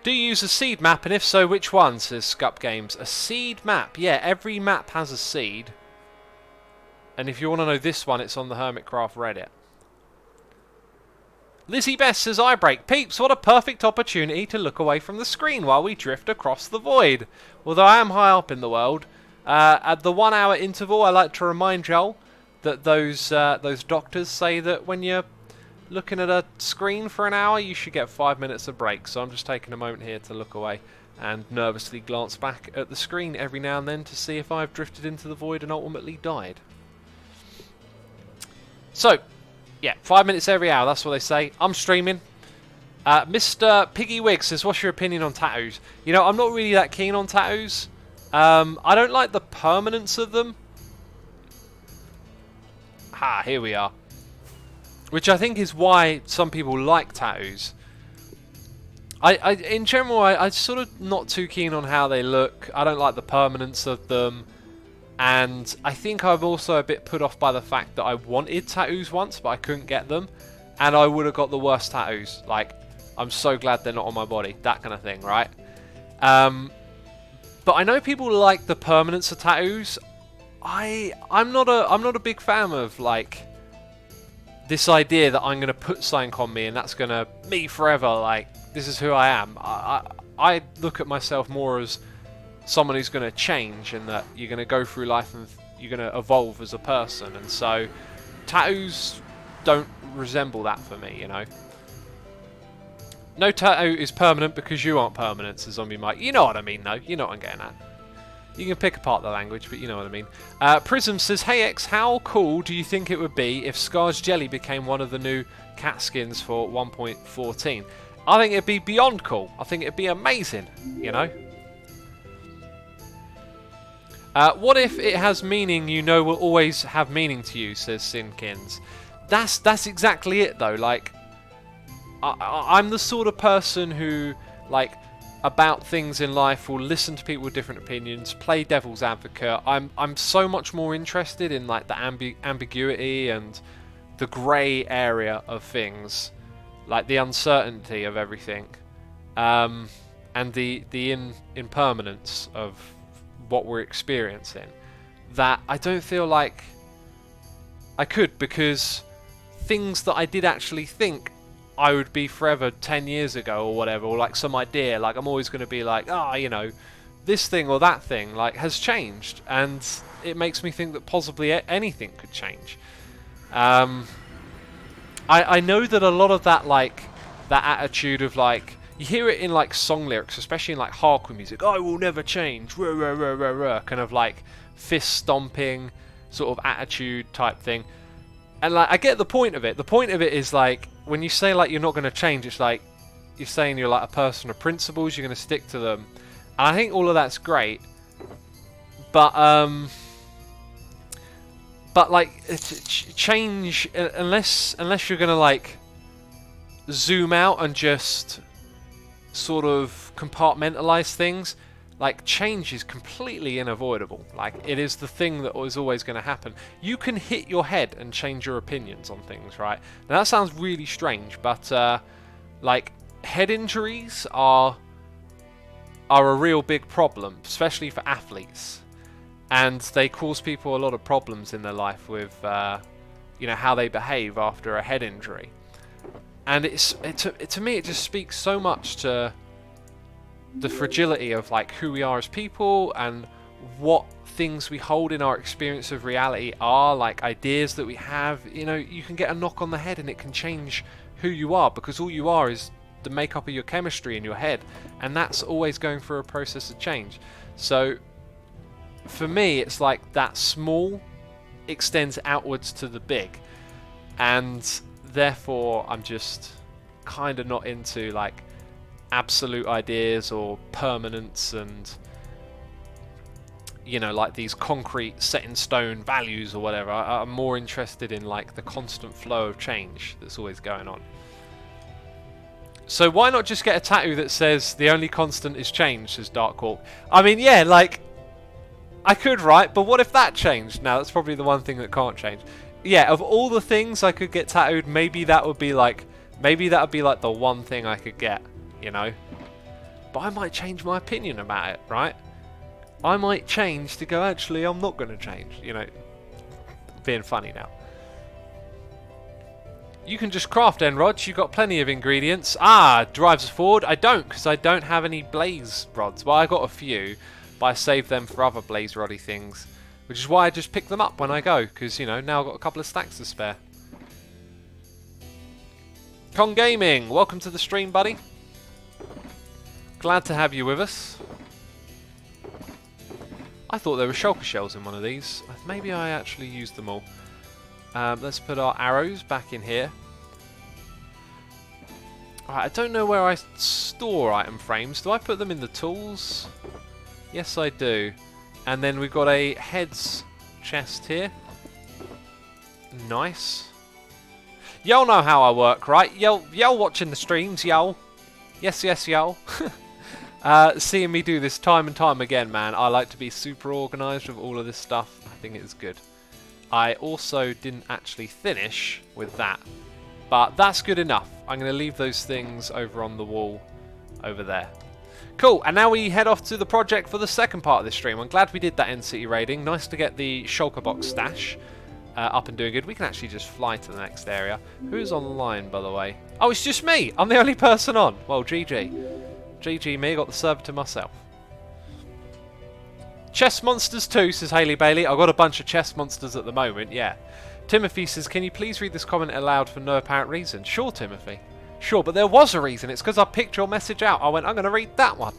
Do you use a seed map, and if so, which one, says Scup Games. A seed map? Yeah, every map has a seed. And if you want to know this one, it's on the Hermitcraft Reddit. Lizzie Best says, I break. Peeps, what a perfect opportunity to look away from the screen while we drift across the void. Although I am high up in the world, at the 1 hour interval, I like to remind Joel that those doctors say that when you're looking at a screen for an hour, you should get 5 minutes of break. So I'm just taking a moment here to look away and nervously glance back at the screen every now and then to see if I've drifted into the void and ultimately died. So, yeah, 5 minutes every hour, that's what they say. I'm streaming. Mr. Piggy Wig says, what's your opinion on tattoos? You know, I'm not really that keen on tattoos. I don't like the permanence of them. Ha, here we are. Which I think is why some people like tattoos. In general, I'm sort of not too keen on how they look. I don't like the permanence of them. And I think I'm also a bit put off by the fact that I wanted tattoos once, but I couldn't get them. And I would have got the worst tattoos. Like, I'm so glad they're not on my body. That kind of thing, right? But I know people like the permanence of tattoos. I'm not a big fan of, like, this idea that I'm going to put something on me and that's going to me forever, like, this is who I am. I look at myself more as someone who's going to change, and that you're going to go through life and you're going to evolve as a person. And so tattoos don't resemble that for me, you know. No tattoo is permanent because you aren't permanent, says Zombie Mike. You know what I mean, though. You know what I'm getting at. You can pick apart the language, but you know what I mean. Prism says, hey X, how cool do you think it would be if Scar's Jelly became one of the new cat skins for 1.14? I think it'd be beyond cool. I think it'd be amazing, you know. What if it has meaning you know will always have meaning to you, says Sinkins. That's exactly it, though. Like, I'm the sort of person who, like, about things in life will listen to people with different opinions, play devil's advocate. I'm so much more interested in, like, the ambiguity and the grey area of things, like the uncertainty of everything, and the impermanence of what we're experiencing, that I don't feel like I could, because things that I did actually think I would be forever 10 years ago or whatever, or like some idea, like I'm always going to be like, you know, this thing or that thing, like, has changed, and it makes me think that possibly anything could change. I know that a lot of that, like, that attitude of, like, you hear it in, like, song lyrics, especially in, like, hardcore music, I will never change, rah, rah, rah, rah, rah, kind of, like, fist stomping sort of attitude type thing. And, like, I get the point of it. The point of it is, like, when you say, like, you're not going to change, it's like you're saying you're, like, a person of principles, you're going to stick to them. And I think all of that's great. But like, change, unless you're going to, like, zoom out and just sort of compartmentalize things, like, change is completely unavoidable. Like, it is the thing that is always going to happen. You can hit your head and change your opinions on things, right? Now, that sounds really strange, but, like, head injuries are a real big problem, especially for athletes. And they cause people a lot of problems in their life with, you know, how they behave after a head injury. And to me, it just speaks so much to the fragility of like who we are as people and what things we hold in our experience of reality are, like ideas that we have. You know, you can get a knock on the head and it can change who you are, because all you are is the makeup of your chemistry in your head, and that's always going through a process of change. So for me, it's like that small extends outwards to the big, and therefore I'm just kind of not into like absolute ideas or permanence and, you know, like these concrete set in stone values or whatever. I'm more interested in like the constant flow of change that's always going on. So why not just get a tattoo that says the only constant is change, says Dark Hawk. I mean, yeah, like I could, right? But what if that changed? Now that's probably the one thing that can't change. Yeah, of all the things I could get tattooed, maybe that would be like the one thing I could get, you know? But I might change my opinion about it, right? I might change to go, actually, I'm not going to change, you know? Being funny now. You can just craft N-rods, you've got plenty of ingredients. Ah, drives us forward. I don't, because I don't have any blaze rods. Well, I got a few, but I saved them for other blaze roddy things. Which is why I just pick them up when I go, because, you know, now I've got a couple of stacks to spare. Con Gaming, welcome to the stream, buddy. Glad to have you with us. I thought there were shulker shells in one of these. Maybe I actually used them all. Let's put our arrows back in here. Alright, I don't know where I store item frames. Do I put them in the tools? Yes, I do. And then we've got a heads chest here. Nice. Y'all know how I work, right? Y'all watching the streams, y'all. Yes, yes, y'all. Seeing me do this time and time again, man. I like to be super organised with all of this stuff. I think it's good. I also didn't actually finish with that, but that's good enough. I'm going to leave those things over on the wall over there. Cool, and now we head off to the project for the second part of this stream. I'm glad we did that end city raiding. Nice to get the shulker box stash up and doing good. We can actually just fly to the next area. Who's online, by the way? Oh, it's just me. I'm the only person on. Well, GG. GG me, got the server to myself. Chess Monsters 2, says Hayley Bailey. I've got a bunch of chess monsters at the moment, yeah. Timothy says, can you please read this comment aloud for no apparent reason? Sure, Timothy. Sure, but there was a reason. It's because I picked your message out. I went, I'm going to read that one.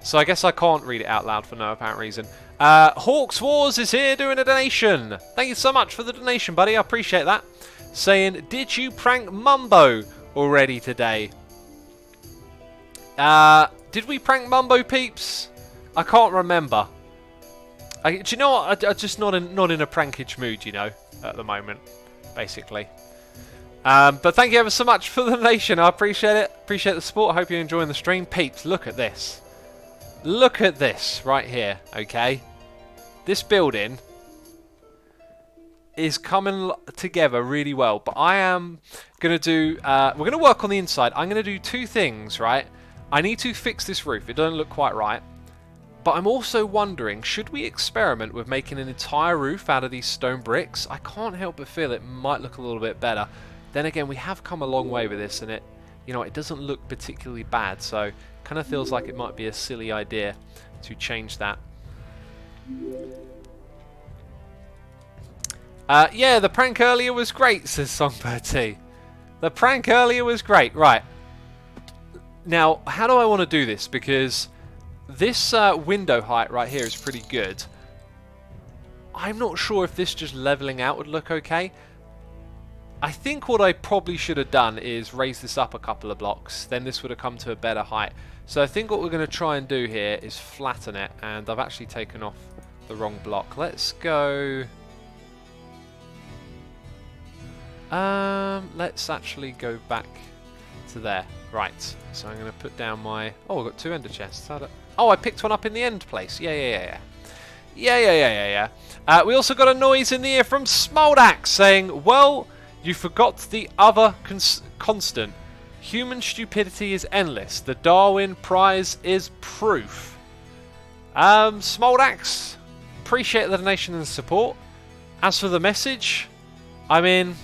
So I guess I can't read it out loud for no apparent reason. Hawks Wars is here doing a donation. Thank you so much for the donation, buddy. I appreciate that. Saying, did you prank Mumbo already today? Did we prank Mumbo, peeps? I can't remember. Do you know what? I'm just not in a prankage mood, you know, at the moment, basically. But thank you ever so much for the donation. I appreciate it. Appreciate the support. I hope you're enjoying the stream. Peeps, look at this. Look at this right here, okay? This building is coming together really well. But I am going to do... we're going to work on the inside. I'm going to do two things, right? I need to fix this roof. It doesn't look quite right. But I'm also wondering, should we experiment with making an entire roof out of these stone bricks? I can't help but feel it might look a little bit better. Then again, we have come a long way with this, and it, you know, it doesn't look particularly bad. So, kind of feels like it might be a silly idea to change that. Yeah, the prank earlier was great, says Songbird T. The prank earlier was great. Right. Now, how do I want to do this? Because this window height right here is pretty good. I'm not sure if this just leveling out would look okay. I think what I probably should have done is raise this up a couple of blocks. Then this would have come to a better height. So I think what we're going to try and do here is flatten it. And I've actually taken off the wrong block. Let's go... let's actually go back to there. Right. So I'm going to put down my... Oh, I've got two ender chests. Oh, I picked one up in the end place. Yeah. We also got a noise in the ear from Smoldax saying, well, you forgot the other constant. Human stupidity is endless. The Darwin Prize is proof. Smoldax, appreciate the donation and the support. As for the message, I mean,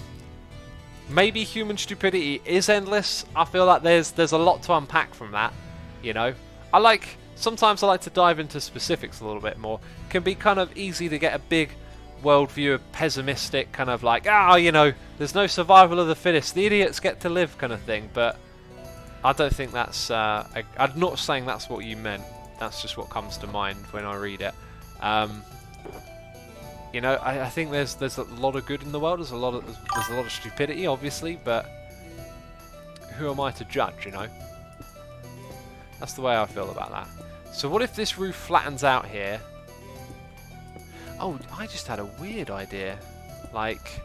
maybe human stupidity is endless. I feel like there's a lot to unpack from that, you know. Sometimes I like to dive into specifics a little bit more. It can be kind of easy to get a big worldview of pessimistic, kind of like, you know, there's no survival of the fittest, the idiots get to live kind of thing, but I don't think that's, I'm not saying that's what you meant. That's just what comes to mind when I read it. You know, I think there's a lot of good in the world. There's a lot of stupidity, obviously, but who am I to judge? You know, that's the way I feel about that. So what if this roof flattens out here? Oh, I just had a weird idea. Like,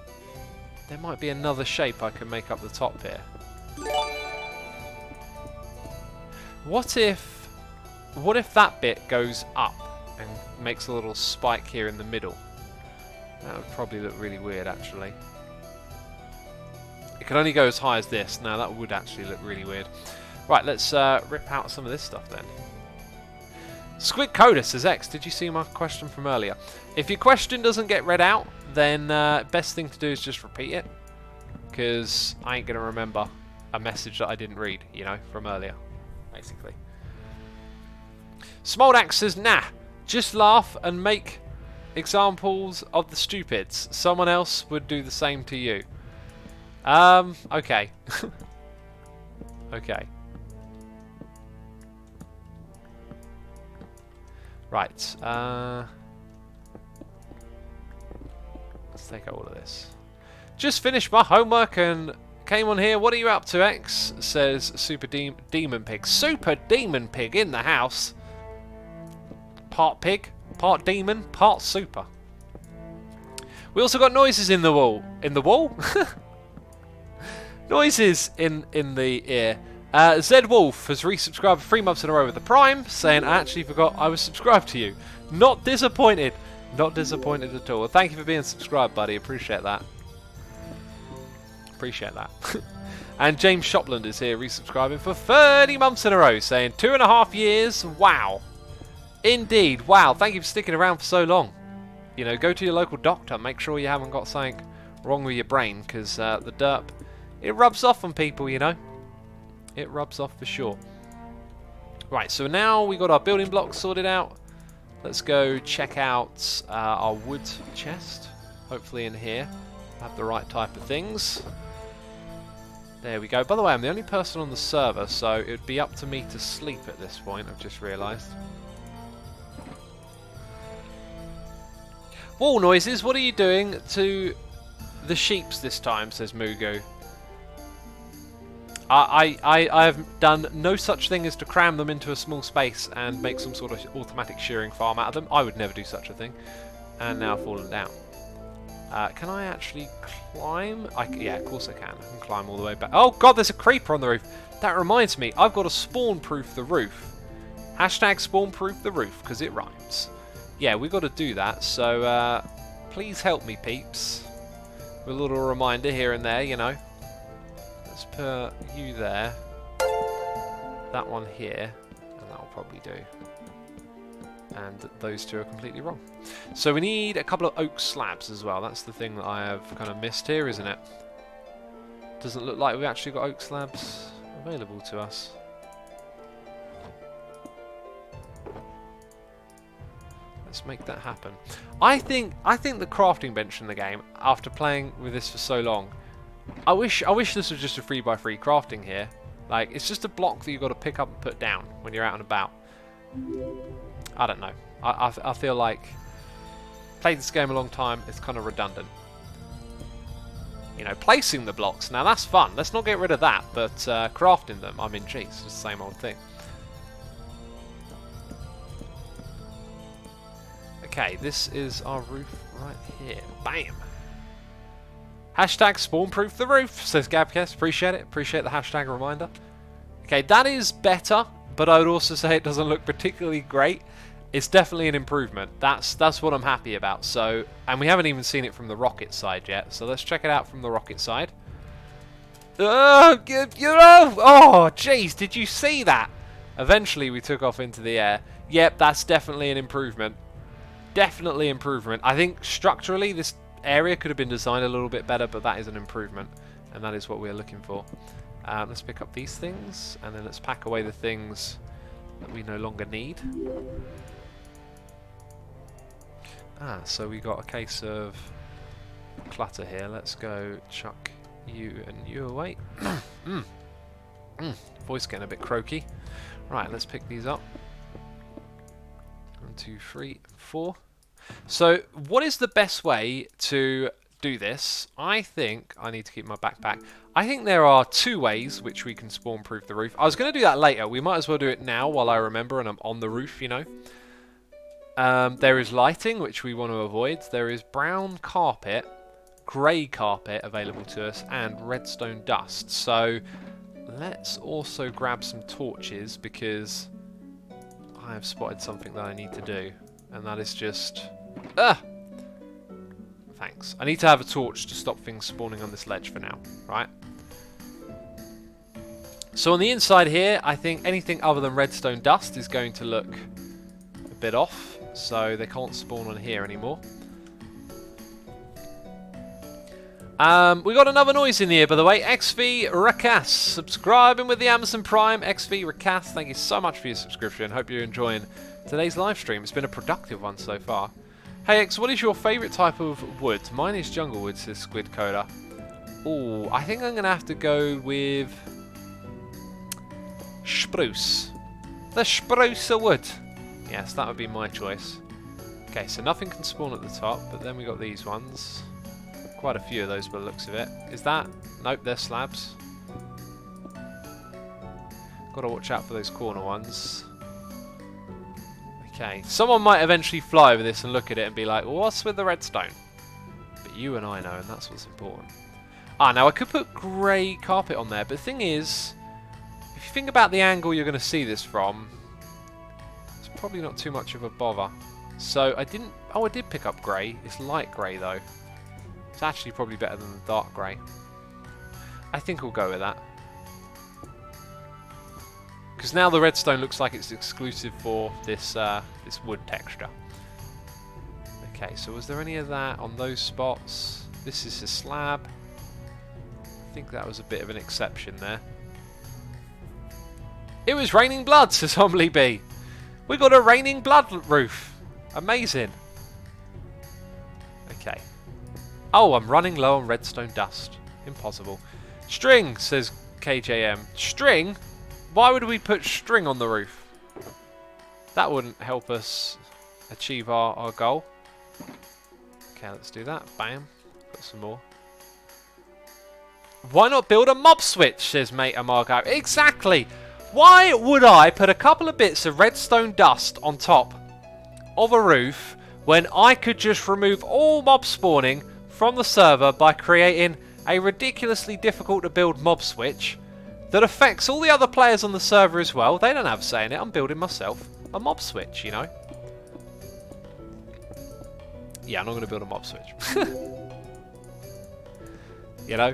there might be another shape I can make up the top here. What if that bit goes up and makes a little spike here in the middle? That would probably look really weird, actually. It can only go as high as this. Now, that would actually look really weird. Right, let's rip out some of this stuff then. Squid Coda says, X, did you see my question from earlier? If your question doesn't get read out, then best thing to do is just repeat it. Because I ain't going to remember a message that I didn't read, you know, from earlier, basically. Smoldax says, nah, just laugh and make examples of the stupids. Someone else would do the same to you. Okay. Okay. Right. Let's take out all of this. Just finished my homework and came on here. What are you up to, X? Says Super Demon Pig. Super Demon Pig in the house. Part pig, part demon, part super. We also got noises in the wall. In the wall? Noises in the ear. Zed Wolf has resubscribed 3 months in a row with the Prime, saying, I actually forgot I was subscribed to you. Not disappointed. Not disappointed at all. Well, thank you for being subscribed, buddy. Appreciate that. Appreciate that. And James Shopland is here resubscribing for 30 months in a row, saying 2.5 years. Wow. Indeed. Wow. Thank you for sticking around for so long. You know, go to your local doctor. Make sure you haven't got something wrong with your brain, because the derp, it rubs off on people, you know. It rubs off for sure. Right, so now we got our building blocks sorted out. Let's go check out our wood chest. Hopefully in here have the right type of things. There we go. By the way, I'm the only person on the server, so it would be up to me to sleep at this point, I've just realised. Wall noises, what are you doing to the sheeps this time, says Mugu. I have done no such thing as to cram them into a small space and make some sort of automatic shearing farm out of them. I would never do such a thing. And now I've fallen down. Can I actually climb? Yeah, of course I can. I can climb all the way back. Oh god, there's a creeper on the roof. That reminds me, I've got to spawn-proof the roof. Hashtag spawn-proof the roof, because it rhymes. Yeah, we've got to do that, so please help me, peeps. With a little reminder here and there, you know. Let's put you there, that one here, and that'll probably do. And those two are completely wrong. So we need a couple of oak slabs as well. That's the thing that I have kind of missed here, isn't it? Doesn't look like we actually got oak slabs available to us. Let's make that happen. I think the crafting bench in the game, after playing with this for so long, I wish this was just a 3x3 crafting here. Like, it's just a block that you've got to pick up and put down when you're out and about. I don't know. I feel like played this game a long time, it's kind of redundant. You know, placing the blocks, now that's fun. Let's not get rid of that, but crafting them, I mean, geez, it's the same old thing. Okay, this is our roof right here. Bam! Hashtag spawn-proof the roof, says Gabcast. Appreciate it. Appreciate the hashtag reminder. Okay, that is better, but I would also say it doesn't look particularly great. It's definitely an improvement. That's what I'm happy about. So, and we haven't even seen it from the rocket side yet. So let's check it out from the rocket side. Oh, jeez, did you see that? Eventually we took off into the air. Yep, that's definitely an improvement. Definitely improvement. I think structurally this area could have been designed a little bit better, but that is an improvement. And that is what we're looking for. Let's pick up these things, and then let's pack away the things that we no longer need. So we got a case of clutter here. Let's go chuck you and you away. Voice getting a bit croaky. Right, let's pick these up. 1, 2, 3, 4. So what is the best way to do this? I think I need to keep my backpack. I think there are 2 ways which we can spawn proof the roof. I was going to do that later. We might as well do it now while I remember and I'm on the roof, you know. There is lighting, which we want to avoid. There is brown carpet, grey carpet available to us, and redstone dust. So let's also grab some torches because I have spotted something that I need to do, and that is just... Thanks. I need to have a torch to stop things spawning on this ledge for now, right? So on the inside here, I think anything other than redstone dust is going to look a bit off, so they can't spawn on here anymore. We got another noise in here, by the way. XV Rakas, subscribing with the Amazon Prime. XV Rakas, thank you so much for your subscription. Hope you're enjoying today's live stream. It's been a productive one so far. Hey X, what is your favourite type of wood? Mine is jungle wood, says Squid Coda. Oh, I think I'm going to have to go with spruce. The spruce wood. Yes, that would be my choice. Okay, so nothing can spawn at the top, but then we got these ones. Quite a few of those by the looks of it. Is that? Nope, they're slabs. Got to watch out for those corner ones. Okay, someone might eventually fly over this and look at it and be like, well, what's with the redstone? But you and I know, and that's what's important. Now I could put grey carpet on there, but the thing is, if you think about the angle you're going to see this from, it's probably not too much of a bother. So I didn't... Oh, I did pick up grey. It's light grey, though. It's actually probably better than the dark grey. I think we'll go with that. Because now the redstone looks like it's exclusive for this this wood texture. Okay, so was there any of that on those spots? This is a slab. I think that was a bit of an exception there. It was raining blood, says Homely B. We got a raining blood roof. Amazing. Okay. Oh, I'm running low on redstone dust. Impossible. String, says KJM. String? Why would we put string on the roof? That wouldn't help us achieve our goal. Okay, let's do that. Bam. Got some more. Why not build a mob switch, says mate Amargo. Exactly! Why would I put a couple of bits of redstone dust on top of a roof when I could just remove all mob spawning from the server by creating a ridiculously difficult to build mob switch that affects all the other players on the server as well? They don't have a say in it. I'm building myself a mob switch, you know? Yeah, I'm not going to build a mob switch. You know?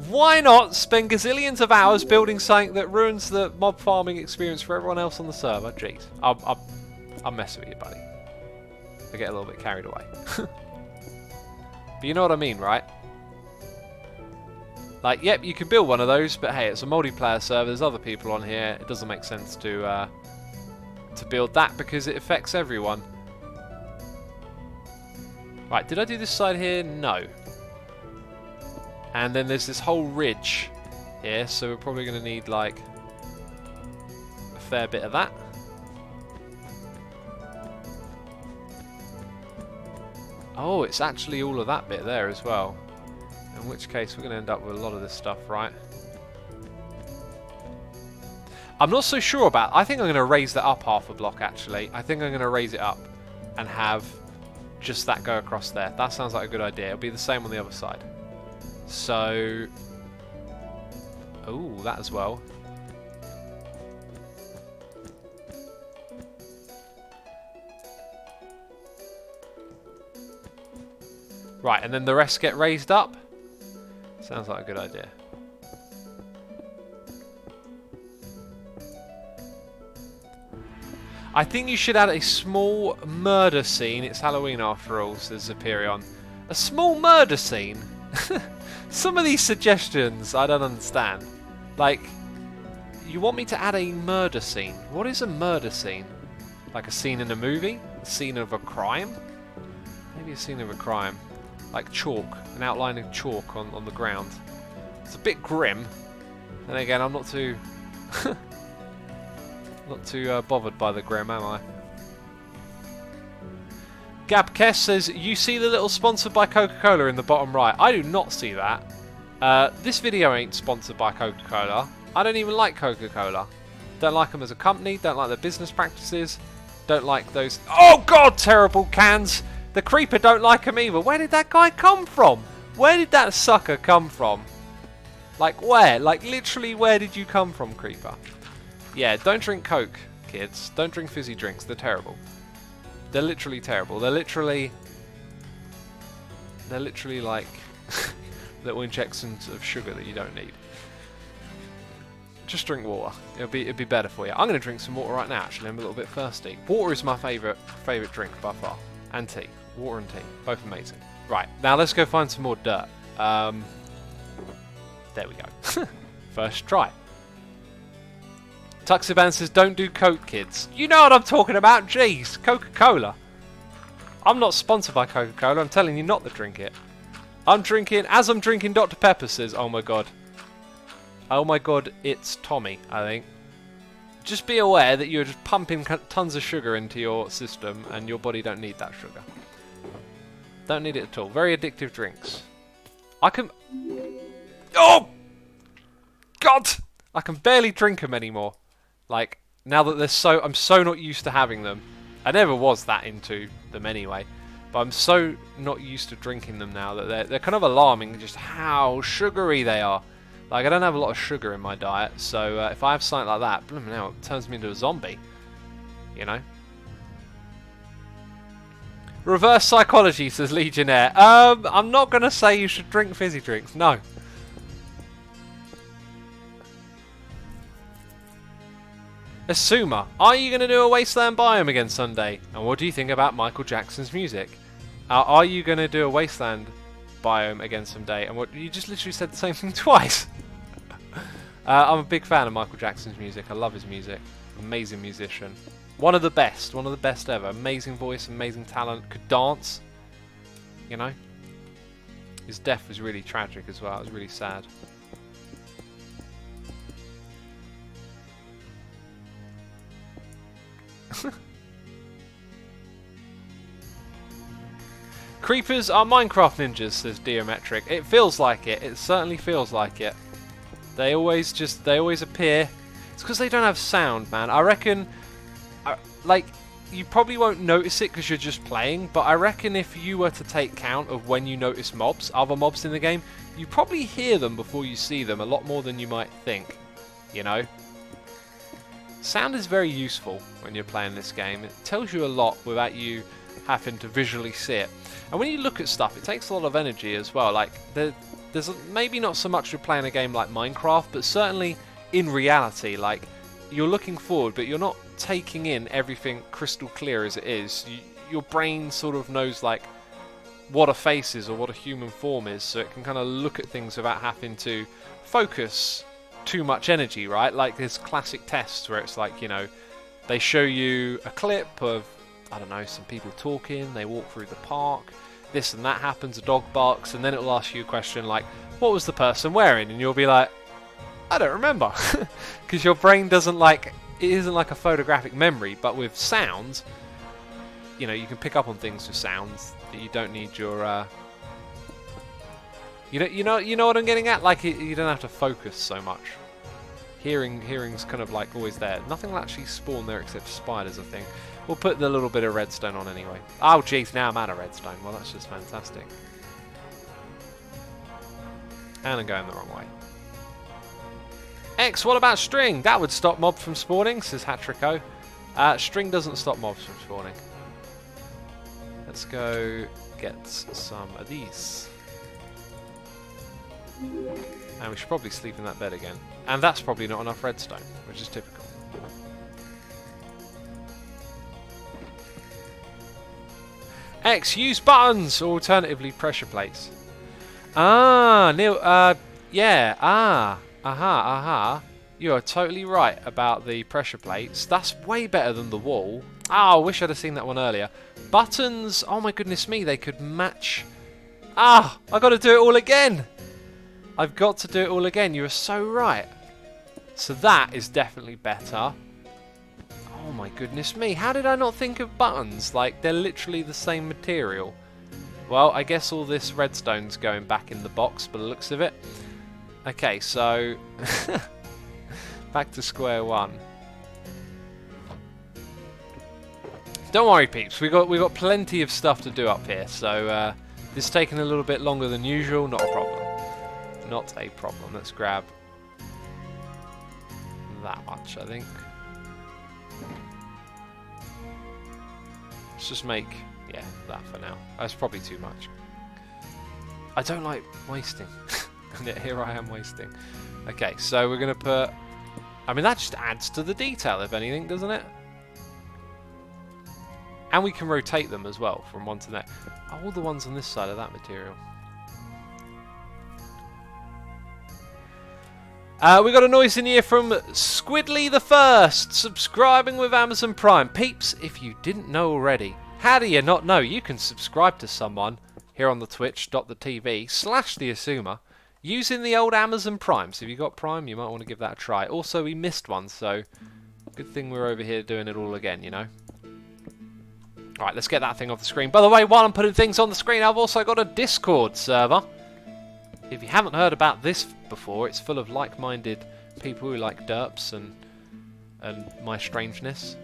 Why not spend gazillions of hours building something that ruins the mob farming experience for everyone else on the server? Jeez. I'm messing with you, buddy. I get a little bit carried away. But you know what I mean, right? Like, yep, you can build one of those, but hey, it's a multiplayer server. There's other people on here. It doesn't make sense to build that because it affects everyone. Right, did I do this side here? No. And then there's this whole ridge here, so we're probably going to need, like, a fair bit of that. Oh, it's actually all of that bit there as well. In which case, we're going to end up with a lot of this stuff, right? I'm not so sure about... I think I'm going to raise that up half a block, actually. I think I'm going to raise it up and have just that go across there. That sounds like a good idea. It'll be the same on the other side. So... Oh, that as well. Right, and then the rest get raised up. Sounds like a good idea. I think you should add a small murder scene. It's Halloween after all, says Zeperion. A small murder scene? Some of these suggestions I don't understand. Like, you want me to add a murder scene? What is a murder scene? Like a scene in a movie? A scene of a crime? Maybe a scene of a crime. Like chalk, an outline of chalk on the ground. It's a bit grim. Then again, I'm not too... not too bothered by the grim, am I? Gabkes says, you see the little sponsored by Coca-Cola in the bottom right. I do not see that. This video ain't sponsored by Coca-Cola. I don't even like Coca-Cola. Don't like them as a company. Don't like their business practices. Don't like those... Oh god, terrible cans! The creeper don't like them either. Where did that guy come from? Where did that sucker come from? Like where? Like literally where did you come from, creeper? Yeah, don't drink Coke, kids. Don't drink fizzy drinks. They're terrible. They're literally terrible. They're literally like little injections of sugar that you don't need. Just drink water. It'd be better for you. I'm going to drink some water right now. Actually, I'm a little bit thirsty. Water is my favourite drink by far, and tea. Water and tea, both amazing. Right, now let's go find some more dirt. There we go. First try. Tuxiban says, don't do Coke, kids. You know what I'm talking about, jeez. Coca-Cola. I'm not sponsored by Coca-Cola, I'm telling you not to drink it. I'm drinking Dr. Pepper, says, oh my god. Oh my god, it's Tommy, I think. Just be aware that you're just pumping tons of sugar into your system and your body don't need that sugar. Don't need it at all. Very addictive drinks. I can... Oh! God! I can barely drink them anymore. Like, now that they're so... I'm so not used to having them. I never was that into them anyway. But I'm so not used to drinking them now that they're kind of alarming just how sugary they are. Like, I don't have a lot of sugar in my diet, so if I have something like that, blooming hell, it turns me into a zombie. You know? Reverse psychology, says Legionnaire. I'm not going to say you should drink fizzy drinks, no. Asuma, are you going to do a Wasteland biome again Sunday? And what do you think about Michael Jackson's music? Are you going to do a Wasteland biome again someday? And what you just literally said the same thing twice. I'm a big fan of Michael Jackson's music. I love his music. Amazing musician. One of the best ever. Amazing voice, amazing talent. Could dance. You know? His death was really tragic as well. It was really sad. Creepers are Minecraft ninjas, says Geometric. It feels like it. It certainly feels like it. They always appear. It's because they don't have sound, man. I reckon, like, you probably won't notice it because you're just playing, but I reckon if you were to take count of when you notice mobs, other mobs in the game, you probably hear them before you see them a lot more than you might think, you know? Sound is very useful when you're playing this game. It tells you a lot without you having to visually see it. And when you look at stuff, it takes a lot of energy as well. Like, there's maybe not so much with playing a game like Minecraft, but certainly in reality, like, you're looking forward, but you're not taking in everything crystal clear as it is. Your brain sort of knows, like, what a face is or what a human form is, so it can kind of look at things without having to focus too much energy, right? Like, there's classic tests where it's like, you know, they show you a clip of, I don't know, some people talking, they walk through the park, this and that happens, a dog barks, and then it'll ask you a question like, what was the person wearing? And you'll be like, I don't remember. Because your brain doesn't like, it isn't like a photographic memory, but with sounds, you know, you can pick up on things with sounds that you don't need your, you know what I'm getting at? Like, you don't have to focus so much. Hearing's kind of like always there. Nothing will actually spawn there except spiders, I think. We'll put the little bit of redstone on anyway. Oh, jeez, now I'm out of redstone. Well, that's just fantastic. And I'm going the wrong way. X, what about string? That would stop mobs from spawning, says Hatrico. String doesn't stop mobs from spawning. Let's go get some of these. And we should probably sleep in that bed again. And that's probably not enough redstone, which is typical. X, use buttons, or alternatively pressure plates. Ah, Neil, yeah, aha. You are totally right about the pressure plates. That's way better than the wall. Ah, I wish I'd have seen that one earlier. Buttons, oh my goodness me, they could match. Ah, I've got to do it all again. I've got to do it all again. You are so right. So that is definitely better. Oh my goodness me, how did I not think of buttons? Like, they're literally the same material. Well, I guess all this redstone's going back in the box by the looks of it. Okay, so back to square one. Don't worry, peeps. We got plenty of stuff to do up here. So this is taking a little bit longer than usual. Not a problem. Not a problem. Let's grab that much, I think. Let's just make, yeah, that for now. That's probably too much. I don't like wasting. And yet here I am wasting. Okay, so we're going to put... I mean, that just adds to the detail, if anything, doesn't it? And we can rotate them as well, from one to the next. Oh, all the ones on this side of that material. We got a noise in here from Squidly the First, subscribing with Amazon Prime. Peeps, if you didn't know already, how do you not know? You can subscribe to someone here on the twitch.tv/theassumer using the old Amazon Prime. So if you got Prime, you might want to give that a try. Also, we missed one, so good thing we're over here doing it all again, you know. Alright, let's get that thing off the screen. By the way, while I'm putting things on the screen, I've also got a Discord server. If you haven't heard about this before, it's full of like-minded people who like derps and my strangeness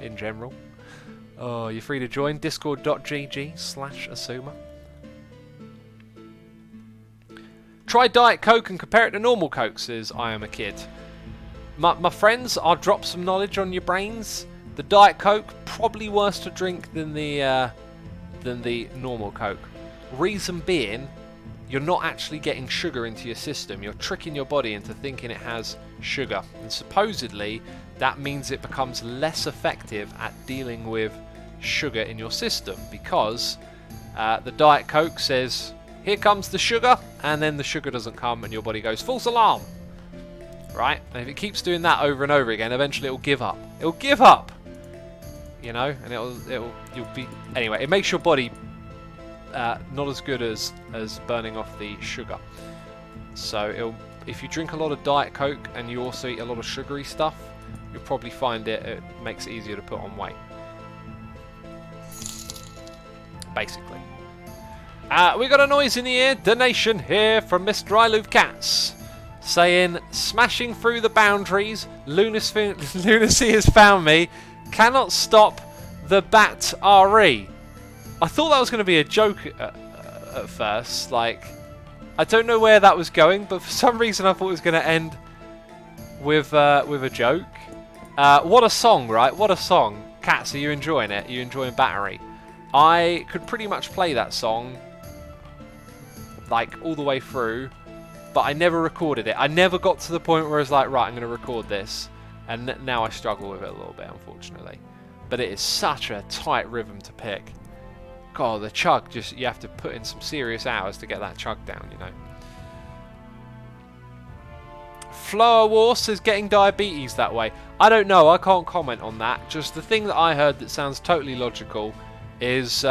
in general. Oh, you're free to join. Discord.gg/Asuma. Try Diet Coke and compare it to normal Coke, says I Am a Kid. My friends, I'll drop some knowledge on your brains. The Diet Coke, probably worse to drink than the normal Coke. Reason being, you're not actually getting sugar into your system. You're tricking your body into thinking it has sugar. And supposedly, that means it becomes less effective at dealing with sugar in your system. Because the Diet Coke says, here comes the sugar, and then the sugar doesn't come and your body goes, false alarm. Right? And if it keeps doing that over and over again, eventually it'll give up. It'll give up! You know? And you'll be... Anyway, it makes your body... not as good as burning off the sugar. So if you drink a lot of Diet Coke and you also eat a lot of sugary stuff, you'll probably find it makes it easier to put on weight. Basically. We got a noise in the ear. Donation here from Mr. I Love Cats. Saying, smashing through the boundaries, lunacy has found me, cannot stop the bat RE. I thought that was going to be a joke at first. Like, I don't know where that was going, but for some reason I thought it was going to end with a joke. What a song, right? What a song. Cats, are you enjoying it? Are you enjoying Battery? I could pretty much play that song, like, all the way through, but I never recorded it. I never got to the point where I was like, right, I'm going to record this. And now I struggle with it a little bit, unfortunately. But it is such a tight rhythm to pick. God, the chug, just, you have to put in some serious hours to get that chug down, you know. Flower War says getting diabetes that way. I don't know, I can't comment on that. Just the thing that I heard that sounds totally logical is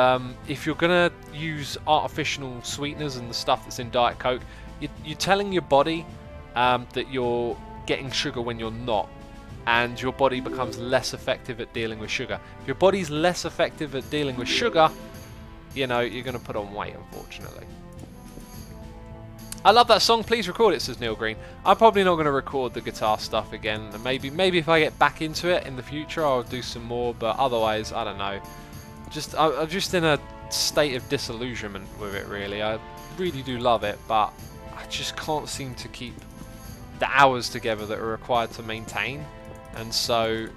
if you're going to use artificial sweeteners and the stuff that's in Diet Coke, you're telling your body that you're getting sugar when you're not. And your body becomes less effective at dealing with sugar. If your body's less effective at dealing with sugar, you know, you're going to put on weight, unfortunately. I love that song. Please record it, says Neil Green. I'm probably not going to record the guitar stuff again. Maybe if I get back into it in the future, I'll do some more. But otherwise, I don't know. I'm just in a state of disillusionment with it, really. I really do love it, but I just can't seem to keep the hours together that are required to maintain, and so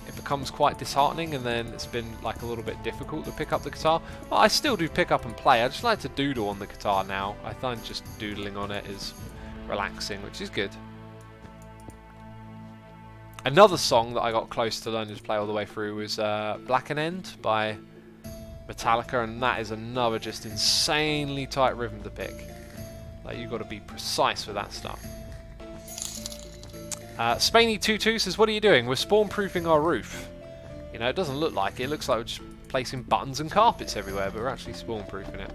it becomes quite disheartening, and then it's been like a little bit difficult to pick up the guitar. Well, I still do pick up and play. I just like to doodle on the guitar now. I find just doodling on it is relaxing, which is good. Another song that I got close to learning to play all the way through was Black and End by Metallica, and that is another just insanely tight rhythm to pick. Like, you've got to be precise with that stuff. Spainy22 says, what are you doing? We're spawn-proofing our roof. You know, it doesn't look like it. It looks like we're just placing buttons and carpets everywhere, but we're actually spawn-proofing it.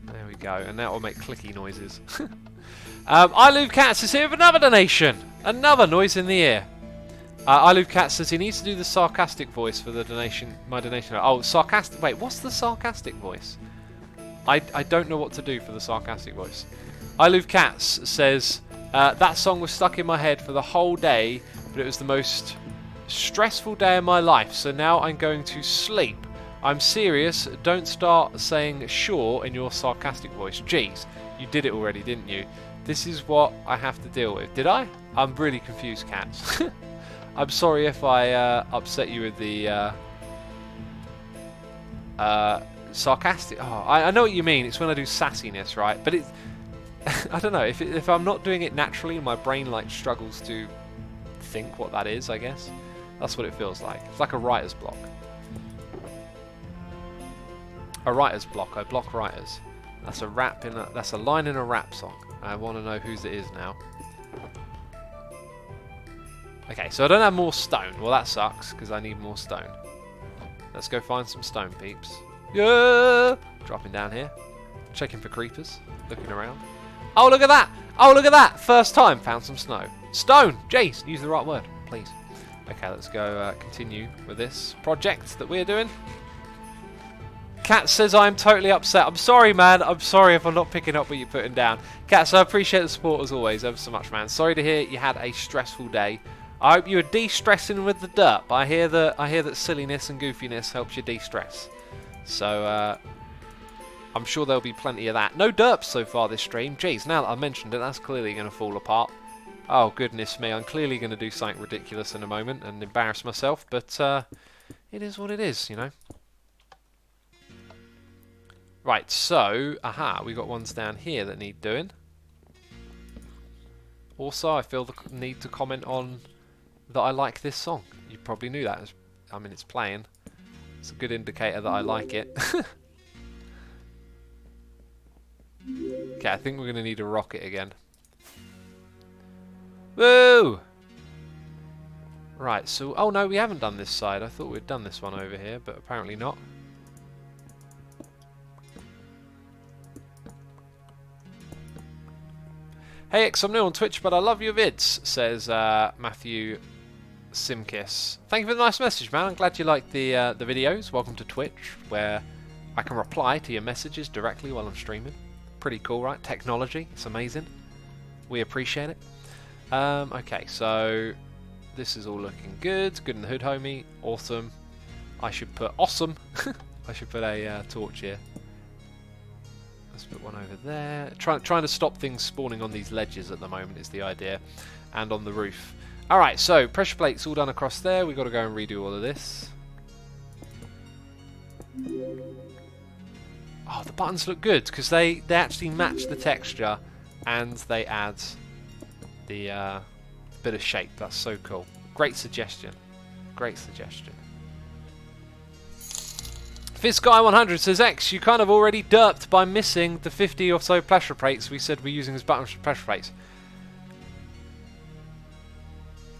There we go, and that will make clicky noises. I Love Cats is here with another donation. Another noise in the ear. I Love Cats says he needs to do the sarcastic voice for the donation. My donation. Oh, sarcastic. Wait, what's the sarcastic voice? I don't know what to do for the sarcastic voice. I Love Cats says, that song was stuck in my head for the whole day, but it was the most stressful day of my life, so now I'm going to sleep. I'm serious, don't start saying sure in your sarcastic voice. Jeez, you did it already, didn't you? This is what I have to deal with. Did I? I'm really confused, Cats. I'm sorry if I upset you with the sarcastic. Oh, I know what you mean. It's when I do sassiness, right? But it's I don't know, if I'm not doing it naturally, my brain like struggles to think what that is, I guess. That's what it feels like. It's like a writer's block. A writer's block. I block writers. That's a rap in that's a line in a rap song. I want to know whose it is now. Okay, so I don't have more stone. Well, that sucks because I need more stone. Let's go find some stone, peeps. Yeah! Dropping down here. Checking for creepers. Looking around. Oh, look at that! Oh, look at that! First time, found some snow. Stone! Jeez, use the right word, please. Okay, let's go continue with this project that we're doing. Cat says I'm totally upset. I'm sorry, man. I'm sorry if I'm not picking up what you're putting down. Cat, so I appreciate the support as always, ever so much, man. Sorry to hear you had a stressful day. I hope you were de-stressing with the dirt, but I hear that silliness and goofiness helps you de-stress. So, I'm sure there'll be plenty of that. No derps so far this stream. Jeez, now that I mentioned it, that's clearly going to fall apart. Oh, goodness me. I'm clearly going to do something ridiculous in a moment and embarrass myself, but it is what it is, you know. Right, so, aha, we got ones down here that need doing. Also, I feel the need to comment on that I like this song. You probably knew that. I mean, it's playing. It's a good indicator that I like it. Okay, I think we're going to need a rocket again. Woo! Right, so... Oh, no, we haven't done this side. I thought we'd done this one over here, but apparently not. Hey, X, I'm new on Twitch, but I love your vids, says Matthew Simkiss. Thank you for the nice message, man. I'm glad you like the videos. Welcome to Twitch, where I can reply to your messages directly while I'm streaming. Pretty cool, right? Technology, it's amazing. We appreciate it. Okay, so this is all looking good. Good in the hood, homie. Awesome. I should put awesome. I should put a torch here. Let's put one over there. Trying to stop things spawning on these ledges at the moment is the idea, and on the roof. All right, so pressure plates all done across there. We've got to go and redo all of this. Oh, the buttons look good because they actually match the texture and they add the bit of shape. That's so cool. Great suggestion. Great suggestion. FizzGuy100 says, X, you kind of already derped by missing the 50 or so pressure plates we said we're using as buttons for pressure plates.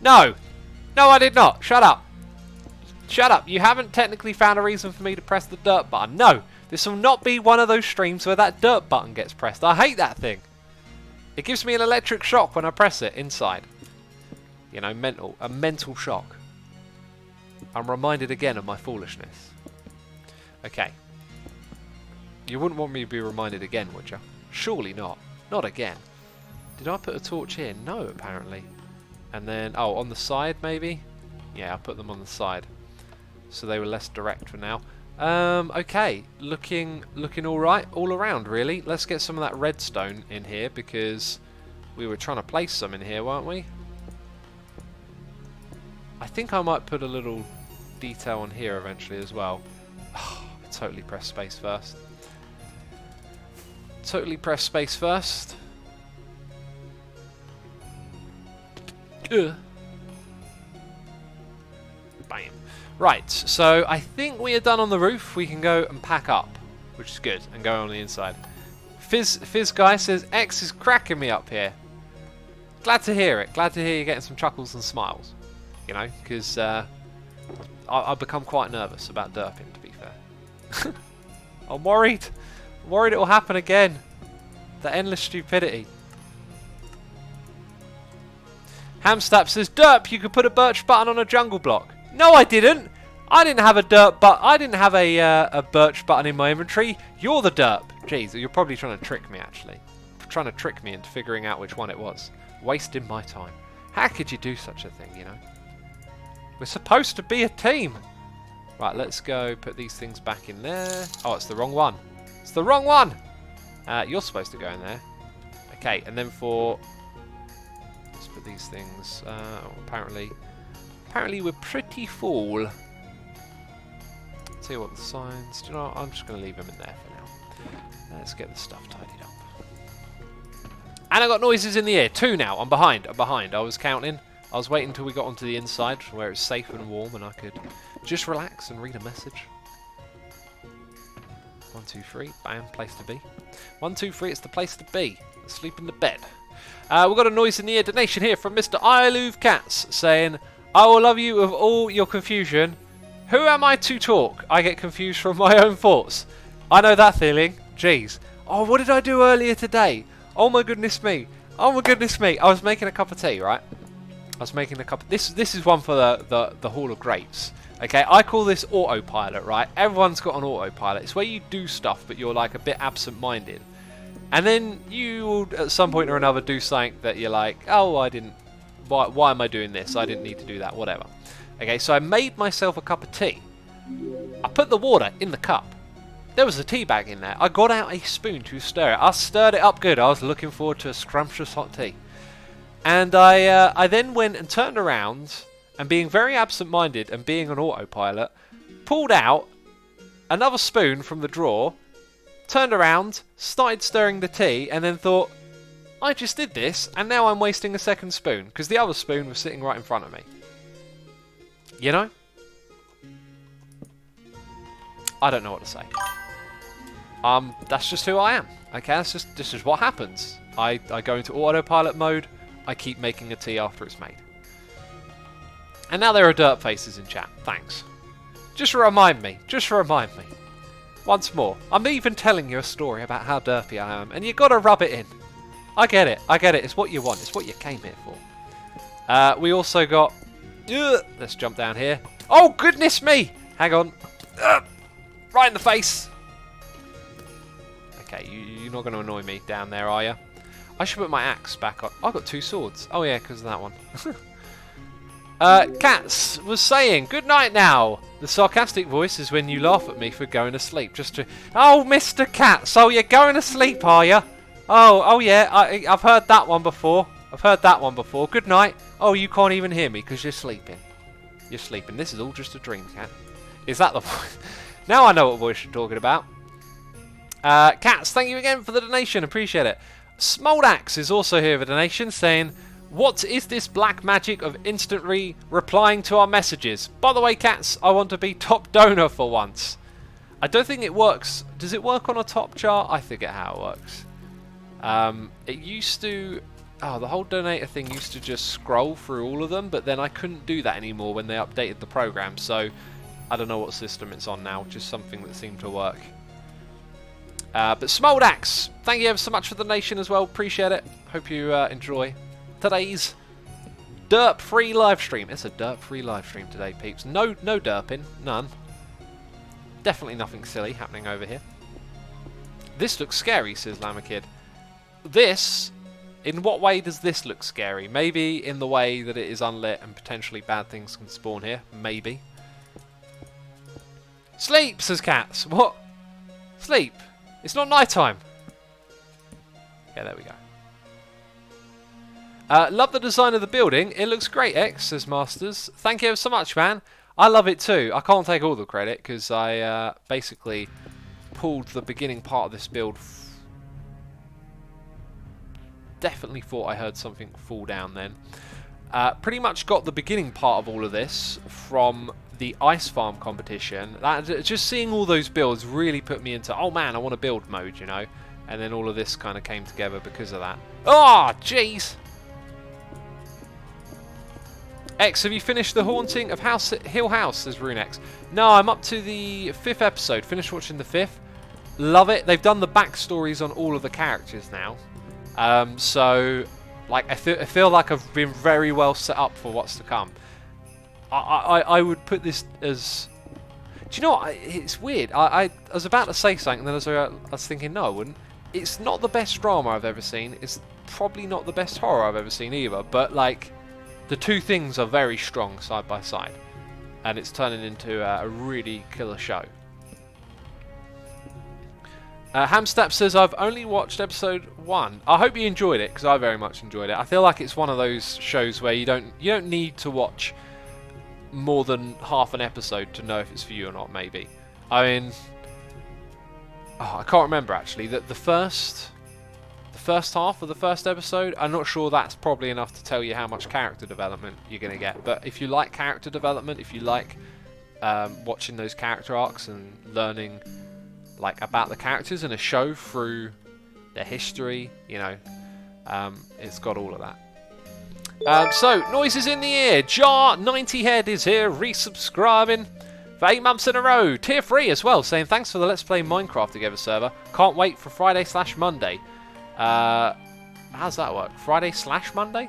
No! No, I did not. Shut up. Shut up. You haven't technically found a reason for me to press the dirt button. No! This will not be one of those streams where that dirt button gets pressed. I hate that thing. It gives me an electric shock when I press it inside. You know, a mental shock. I'm reminded again of my foolishness. Okay. You wouldn't want me to be reminded again, would you? Surely not. Not again. Did I put a torch here? No, apparently. And then, oh, on the side maybe? Yeah, I put them on the side. So they were less direct for now. Okay. Looking alright all around, really. Let's get some of that redstone in here because We were trying to place some in here, weren't we? I think I might put a little detail on here eventually as well. Oh, totally press space first. Totally press space first. Ugh. Bam. Right, so I think we are done on the roof. We can go and pack up, which is good, and go on the inside. Fizz Guy says, X is cracking me up here. Glad to hear it. Glad to hear you're getting some chuckles and smiles. You know, because I've become quite nervous about derping, to be fair. I'm worried. I'm worried it will happen again. The endless stupidity. Hamstap says, Derp, you could put a birch button on a jungle block. No, I didn't. I didn't have a I didn't have a birch button in my inventory. You're the derp. Jeez, you're probably trying to trick me, actually. Trying to trick me into figuring out which one it was. Wasting my time. How could you do such a thing, you know? We're supposed to be a team. Right, let's go put these things back in there. Oh, it's the wrong one. It's the wrong one. You're supposed to go in there. Okay, and then for... Let's put these things... apparently we're pretty full. Tell you what, the signs... Do you know what? I'm just going to leave them in there for now. Let's get the stuff tidied up. And I got noises in the air. 2 now. I'm behind. I was counting. I was waiting until we got onto the inside where it's safe and warm and I could just relax and read a message. 1, 2, 3. Bam. Place to be. 1, 2, 3. It's the place to be. Sleep in the bed. We've got a noise in the air donation here from Mr. I Love Cats saying, I will love you with all your confusion. Who am I to talk? I get confused from my own thoughts. I know that feeling. Jeez. Oh, what did I do earlier today? Oh my goodness me. Oh my goodness me. I was making a cup of tea, right? I was making a cup of... This is one for the Hall of Greats. Okay, I call this autopilot, right? Everyone's got an autopilot. It's where you do stuff, but you're like a bit absent-minded. And then you will, at some point or another, do something that you're like, oh, I didn't... Why am I doing this? I didn't need to do that, whatever. Okay, so I made myself a cup of tea. I put the water in the cup. There was a tea bag in there. I got out a spoon to stir it. I stirred it up good. I was looking forward to a scrumptious hot tea. And I then went and turned around, and being very absent-minded and being an autopilot, pulled out another spoon from the drawer, turned around, started stirring the tea, and then thought, I just did this, and now I'm wasting a second spoon, because the other spoon was sitting right in front of me. You know? I don't know what to say. That's just who I am. Okay, this is what happens. I go into autopilot mode. I keep making a tea after it's made. And now there are derp faces in chat. Thanks. Just remind me. Just remind me. Once more. I'm even telling you a story about how derpy I am, and you got to rub it in. I get it. I get it. It's what you want. It's what you came here for. We also got... let's jump down here. Oh, goodness me! Hang on. Right in the face. Okay, you're not going to annoy me down there, are you? I should put my axe back on. I've got 2 swords. Oh, yeah, because of that one. Cats was saying, good night now. The sarcastic voice is when you laugh at me for going to sleep. Just to... Oh, Mr. Cat, so you're going to sleep, are you? Oh, yeah, I've heard that one before. I've heard that one before. Good night. Oh, you can't even hear me because you're sleeping. You're sleeping. This is all just a dream, Cat. Is that the voice? Now I know what voice you're talking about. Cats, thank you again for the donation. Appreciate it. Smoldax is also here with a donation saying, what is this black magic of instantly replying to our messages? By the way, Cats, I want to be top donor for once. I don't think it works. Does it work on a top chart? I forget how it works. It used to... Oh, the whole donator thing used to just scroll through all of them, but then I couldn't do that anymore when they updated the program, so I don't know what system it's on now, just something that seemed to work. But Smoldax, thank you ever so much for the donation as well, appreciate it. Hope you enjoy today's derp-free live stream. It's a derp-free live stream today, peeps. No derping, none. Definitely nothing silly happening over here. This looks scary, says Lamakid. This... In what way does this look scary? Maybe in the way that it is unlit and potentially bad things can spawn here. Maybe. Sleep, says Cats. What? Sleep. It's not night time. Yeah, there we go. Love the design of the building. It looks great, X, says Masters. Thank you so much, man. I love it too. I can't take all the credit because I basically pulled the beginning part of this build. Definitely thought I heard something fall down then. Pretty much got the beginning part of all of this from the ice farm competition. Just seeing all those builds really put me into, oh man, I want to build mode, you know. And then all of this kind of came together because of that. Oh, jeez! X, have you finished The Haunting of Hill House, says Runex. No, I'm up to the 5th episode. Finished watching the 5th. Love it. They've done the backstories on all of the characters now. So, like, I feel like I've been very well set up for what's to come. I would put this as... Do you know what? It's weird. I was about to say something, and then I was thinking, no, I wouldn't. It's not the best drama I've ever seen. It's probably not the best horror I've ever seen either. But, like, the two things are very strong side by side. And it's turning into a really killer show. Hamstap says, I've only watched episode 1. I hope you enjoyed it, because I very much enjoyed it. I feel like it's one of those shows where you don't need to watch more than half an episode to know if it's for you or not, maybe. I mean, I can't remember actually. The first half of the first episode, I'm not sure that's probably enough to tell you how much character development you're going to get. But if you like character development, if you like watching those character arcs and learning like about the characters in a show through their history, you know, it's got all of that. So, noises in the ear. Jar 90 Head is here, resubscribing for 8 months in a row. Tier 3 as well, saying thanks for the Let's Play Minecraft Together server. Can't wait for Friday/Monday. How's that work? Friday/Monday?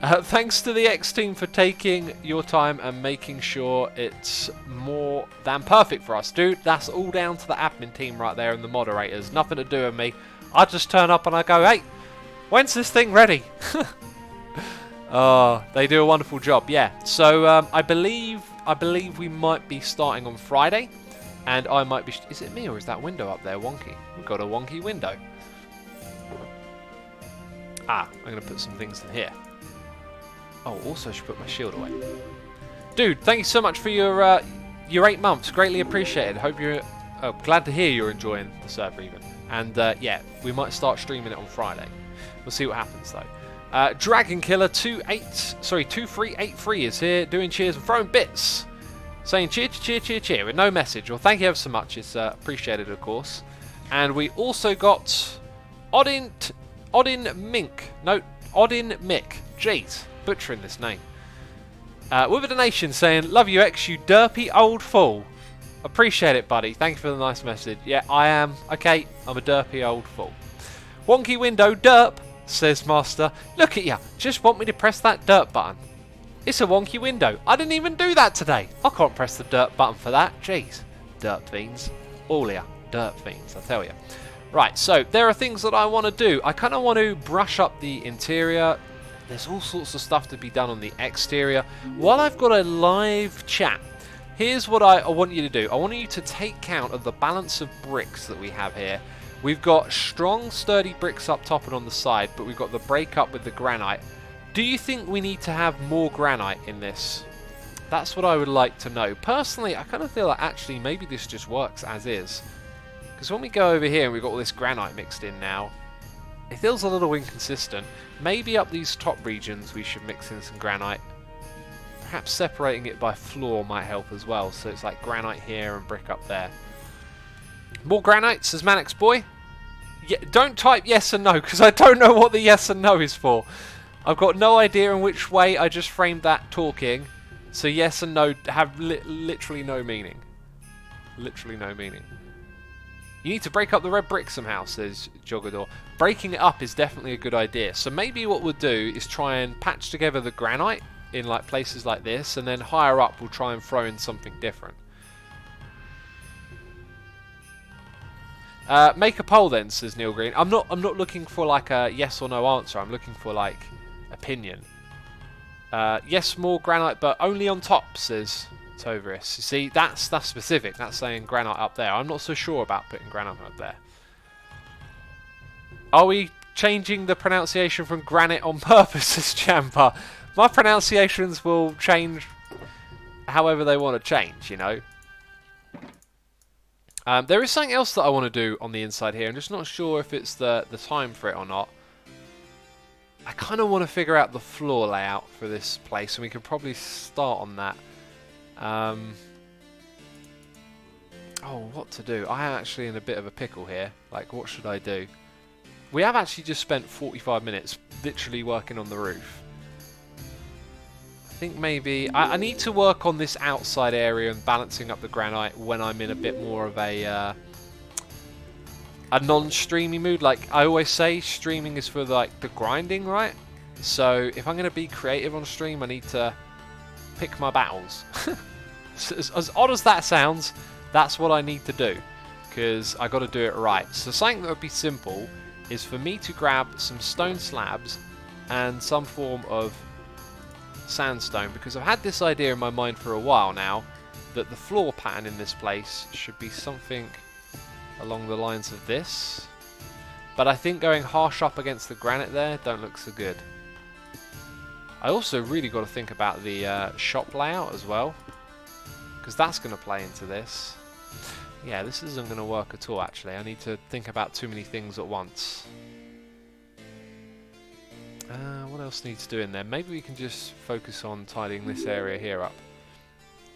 Thanks to the X team for taking your time and making sure it's more than perfect for us. Dude, that's all down to the admin team right there and the moderators. Nothing to do with me. I just turn up and I go, hey, when's this thing ready? Oh, they do a wonderful job, yeah. So I believe we might be starting on Friday, and I might be... Is it me or is that window up there wonky? We've got a wonky window. I'm going to put some things in here. Oh, also I should put my shield away. Dude, thank you so much for your 8 months. Greatly appreciated. Hope you're... Oh, glad to hear you're enjoying the server even. And yeah, we might start streaming it on Friday. We'll see what happens though. Dragon Killer 2383 is here doing cheers and throwing bits. Saying cheer, cheer, cheer, cheer with no message. Well, thank you ever so much. It's appreciated, of course. And we also got Odin Mink. No, Odin Mick. Jeez, butchering this name. With a donation saying, love you X, you derpy old fool. Appreciate it, buddy. Thank you for the nice message. Yeah, I am. Okay, I'm a derpy old fool. Wonky window, derp, says Master. Look at ya. Just want me to press that dirt button. It's a wonky window. I didn't even do that today. I can't press the dirt button for that. Jeez. Dirt fiends. All here. Dirt fiends, I tell you. Right, so there are things that I want to do. I kind of want to brush up the interior. There's all sorts of stuff to be done on the exterior. While I've got a live chat, here's what I want you to do. I want you to take count of the balance of bricks that we have here. We've got strong, sturdy bricks up top and on the side, but we've got the break up with the granite. Do you think we need to have more granite in this? That's what I would like to know. Personally, I kind of feel like actually maybe this just works as is. Because when we go over here and we've got all this granite mixed in now, it feels a little inconsistent. Maybe up these top regions we should mix in some granite. Perhaps separating it by floor might help as well. So it's like granite here and brick up there. More granite, says Manix Boy. Yeah, don't type yes and no, because I don't know what the yes and no is for. I've got no idea in which way I just framed that talking. So yes and no have literally no meaning. Literally no meaning. You need to break up the red brick somehow, says Jogador. Breaking it up is definitely a good idea. So maybe what we'll do is try and patch together the granite in like places like this, and then higher up we'll try and throw in something different. Make a poll then, says Neil Green. I'm not looking for like a yes or no answer. I'm looking for like opinion. Yes, more granite, but only on top, says Tovris. You see, that's specific. That's saying granite up there. I'm not so sure about putting granite up there. Are we changing the pronunciation from granite on purpose, says Champa. My pronunciations will change however they want to change, you know. There is something else that I want to do on the inside here. I'm just not sure if it's the time for it or not. I kind of want to figure out the floor layout for this place, and we could probably start on that. Oh, what to do? I am actually in a bit of a pickle here. Like, what should I do? We have actually just spent 45 minutes literally working on the roof. I think maybe... I need to work on this outside area and balancing up the granite when I'm in a bit more of a non-streamy mood. Like I always say, streaming is for like the grinding, right? So if I'm going to be creative on stream, I need to pick my battles. As odd as that sounds, that's what I need to do, because I got to do it right. So something that would be simple is for me to grab some stone slabs and some form of sandstone, because I've had this idea in my mind for a while now that the floor pattern in this place should be something along the lines of this, but I think going harsh up against the granite there don't look so good. I also really got to think about the shop layout as well, because that's going to play into this. Yeah, this isn't going to work at all actually. I need to think about too many things at once. What else needs doing there? Maybe we can just focus on tidying this area here up.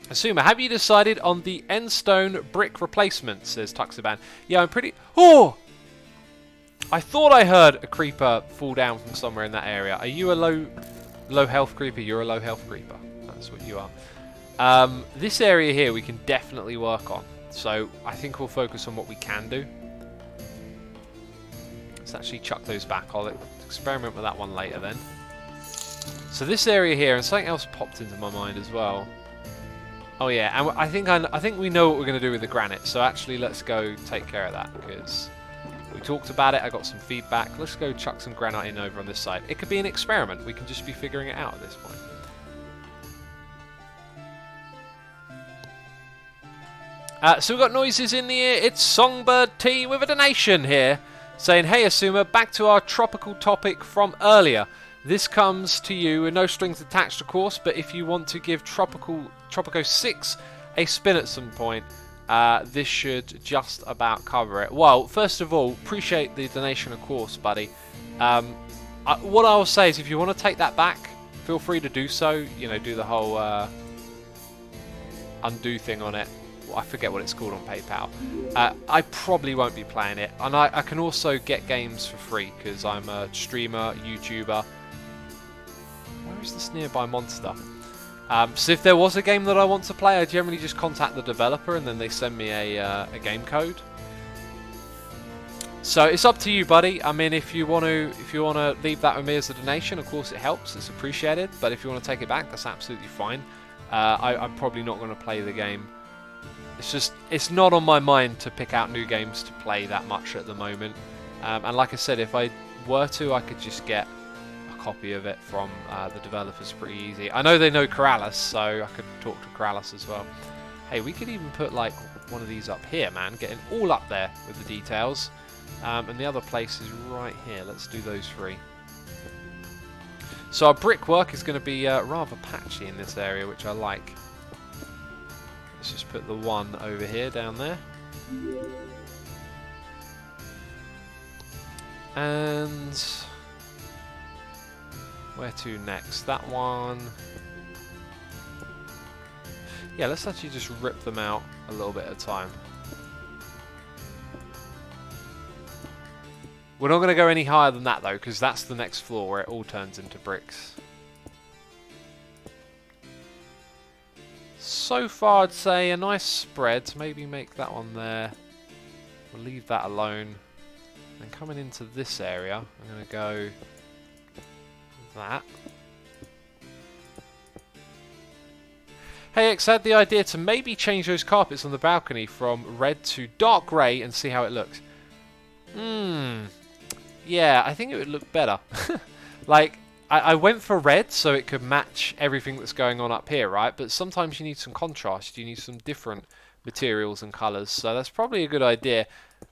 Asuma, have you decided on the end stone brick replacement? Says Tuxaban. Yeah, I'm pretty... Oh! I thought I heard a creeper fall down from somewhere in that area. Are you a low health creeper? You're a low health creeper. That's what you are. This area here we can definitely work on. So I think we'll focus on what we can do. Let's actually chuck those back. I'll experiment with that one later then. So this area here, and something else popped into my mind as well. Oh yeah, and I think we know what we're going to do with the granite. So actually, let's go take care of that, because we talked about it. I got some feedback. Let's go chuck some granite in over on this side. It could be an experiment. We can just be figuring it out at this point. So we've got noises in the air. It's Songbird T with a donation here, saying, "Hey Asuma, back to our tropical topic from earlier. This comes to you with no strings attached, of course, but if you want to give Tropico 6 a spin at some point, this should just about cover it." Well, first of all, appreciate the donation, of course, buddy. What I will say is, if you want to take that back, feel free to do so. You know, do the whole undo thing on it. I forget what it's called on PayPal. I probably won't be playing it, and I can also get games for free because I'm a streamer, YouTuber. Where is this nearby monster? So if there was a game that I want to play, I generally just contact the developer and then they send me a game code. So it's up to you, buddy. I mean, if you want to leave that with me as a donation, of course it helps. It's appreciated. But if you want to take it back, that's absolutely fine. I'm probably not going to play the game. It's not on my mind to pick out new games to play that much at the moment. And like I said, if I were to, I could just get a copy of it from the developers pretty easy. I know they know Corrales, so I could talk to Corrales as well. Hey, we could even put like one of these up here, man. Getting all up there with the details. And the other place is right here. Let's do those three. So our brickwork is going to be rather patchy in this area, which I like. Let's just put the one over here down there. And where to next? That one. Yeah, let's actually just rip them out a little bit at a time. We're not going to go any higher than that though, because that's the next floor where it all turns into bricks. So far, I'd say a nice spread. Maybe make that one there. We'll leave that alone. And coming into this area, I'm going to go that. Hey X, I had the idea to maybe change those carpets on the balcony from red to dark grey and see how it looks. Yeah, I think it would look better. Like, I went for red so it could match everything that's going on up here, right? But sometimes you need some contrast. You need some different materials and colours. So that's probably a good idea.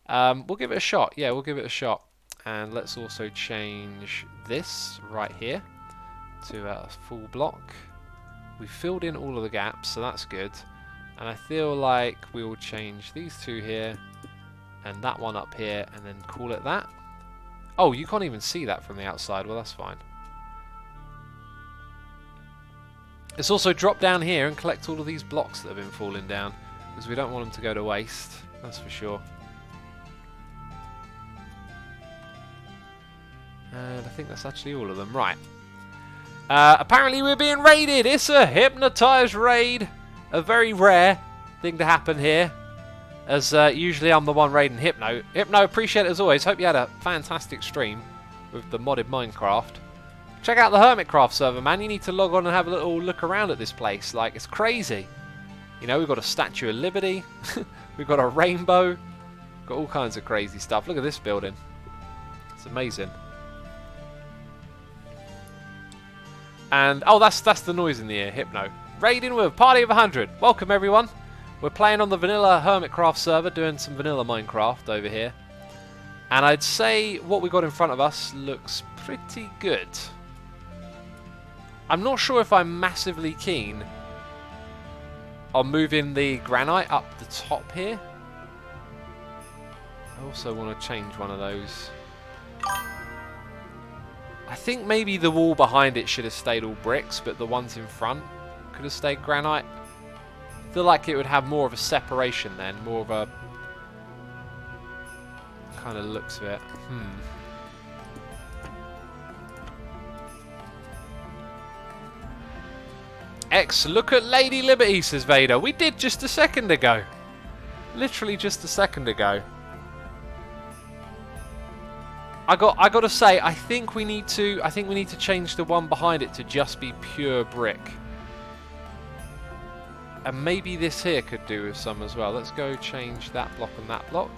We'll give it a shot. Yeah, we'll give it a shot. And let's also change this right here to a full block. We've filled in all of the gaps, so that's good. And I feel like we will change these two here and that one up here and then call it that. Oh, you can't even see that from the outside. Well, that's fine. Let's also drop down here and collect all of these blocks that have been falling down, because we don't want them to go to waste, that's for sure. And I think that's actually all of them. Right. Apparently we're being raided. It's a hypnotized raid. A very rare thing to happen here, as usually I'm the one raiding Hypno. Hypno, appreciate it as always. Hope you had a fantastic stream with the modded Minecraft. Check out the Hermitcraft server, man. You need to log on and have a little look around at this place. Like, it's crazy. You know, we've got a Statue of Liberty. We've got a rainbow. Got all kinds of crazy stuff. Look at this building. It's amazing. And, oh, that's the noise in the ear, Hypno. Raiding with a party of 100. Welcome, everyone. We're playing on the vanilla Hermitcraft server, doing some vanilla Minecraft over here. And I'd say what we got in front of us looks pretty good. I'm not sure if I'm massively keen on moving the granite up the top here. I also want to change one of those. I think maybe the wall behind it should have stayed all bricks, but the ones in front could have stayed granite. I feel like it would have more of a separation then, more of a kind of looks of it. X, look at Lady Liberty, says Vader. We did just a second ago. Literally just a second ago. I got to say, I think we need to change the one behind it to just be pure brick. And maybe this here could do with some as well. Let's go change that block and that block.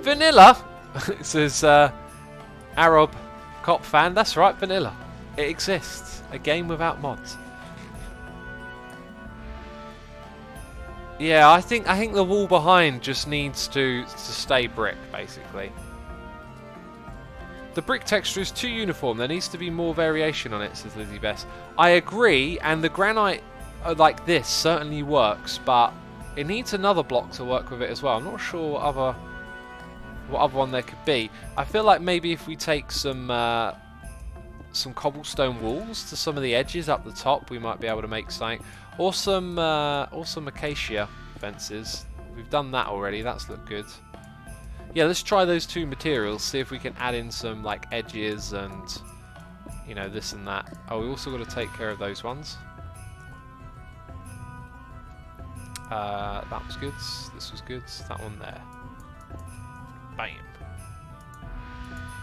Vanilla, says Arab Cop fan. That's right, vanilla. It exists. A game without mods. Yeah, I think the wall behind just needs to stay brick, basically. The brick texture is too uniform. There needs to be more variation on it, says Lizzie Bess. I agree, and the granite like this certainly works, but it needs another block to work with it as well. I'm not sure what other one there could be. I feel like maybe if we take some cobblestone walls to some of the edges up the top, we might be able to make something. Or some acacia fences. We've done that already. That's looked good. Yeah, let's try those two materials. See if we can add in some like edges and you know this and that. Oh, we also got to take care of those ones. That was good. This was good. That one there. Bam.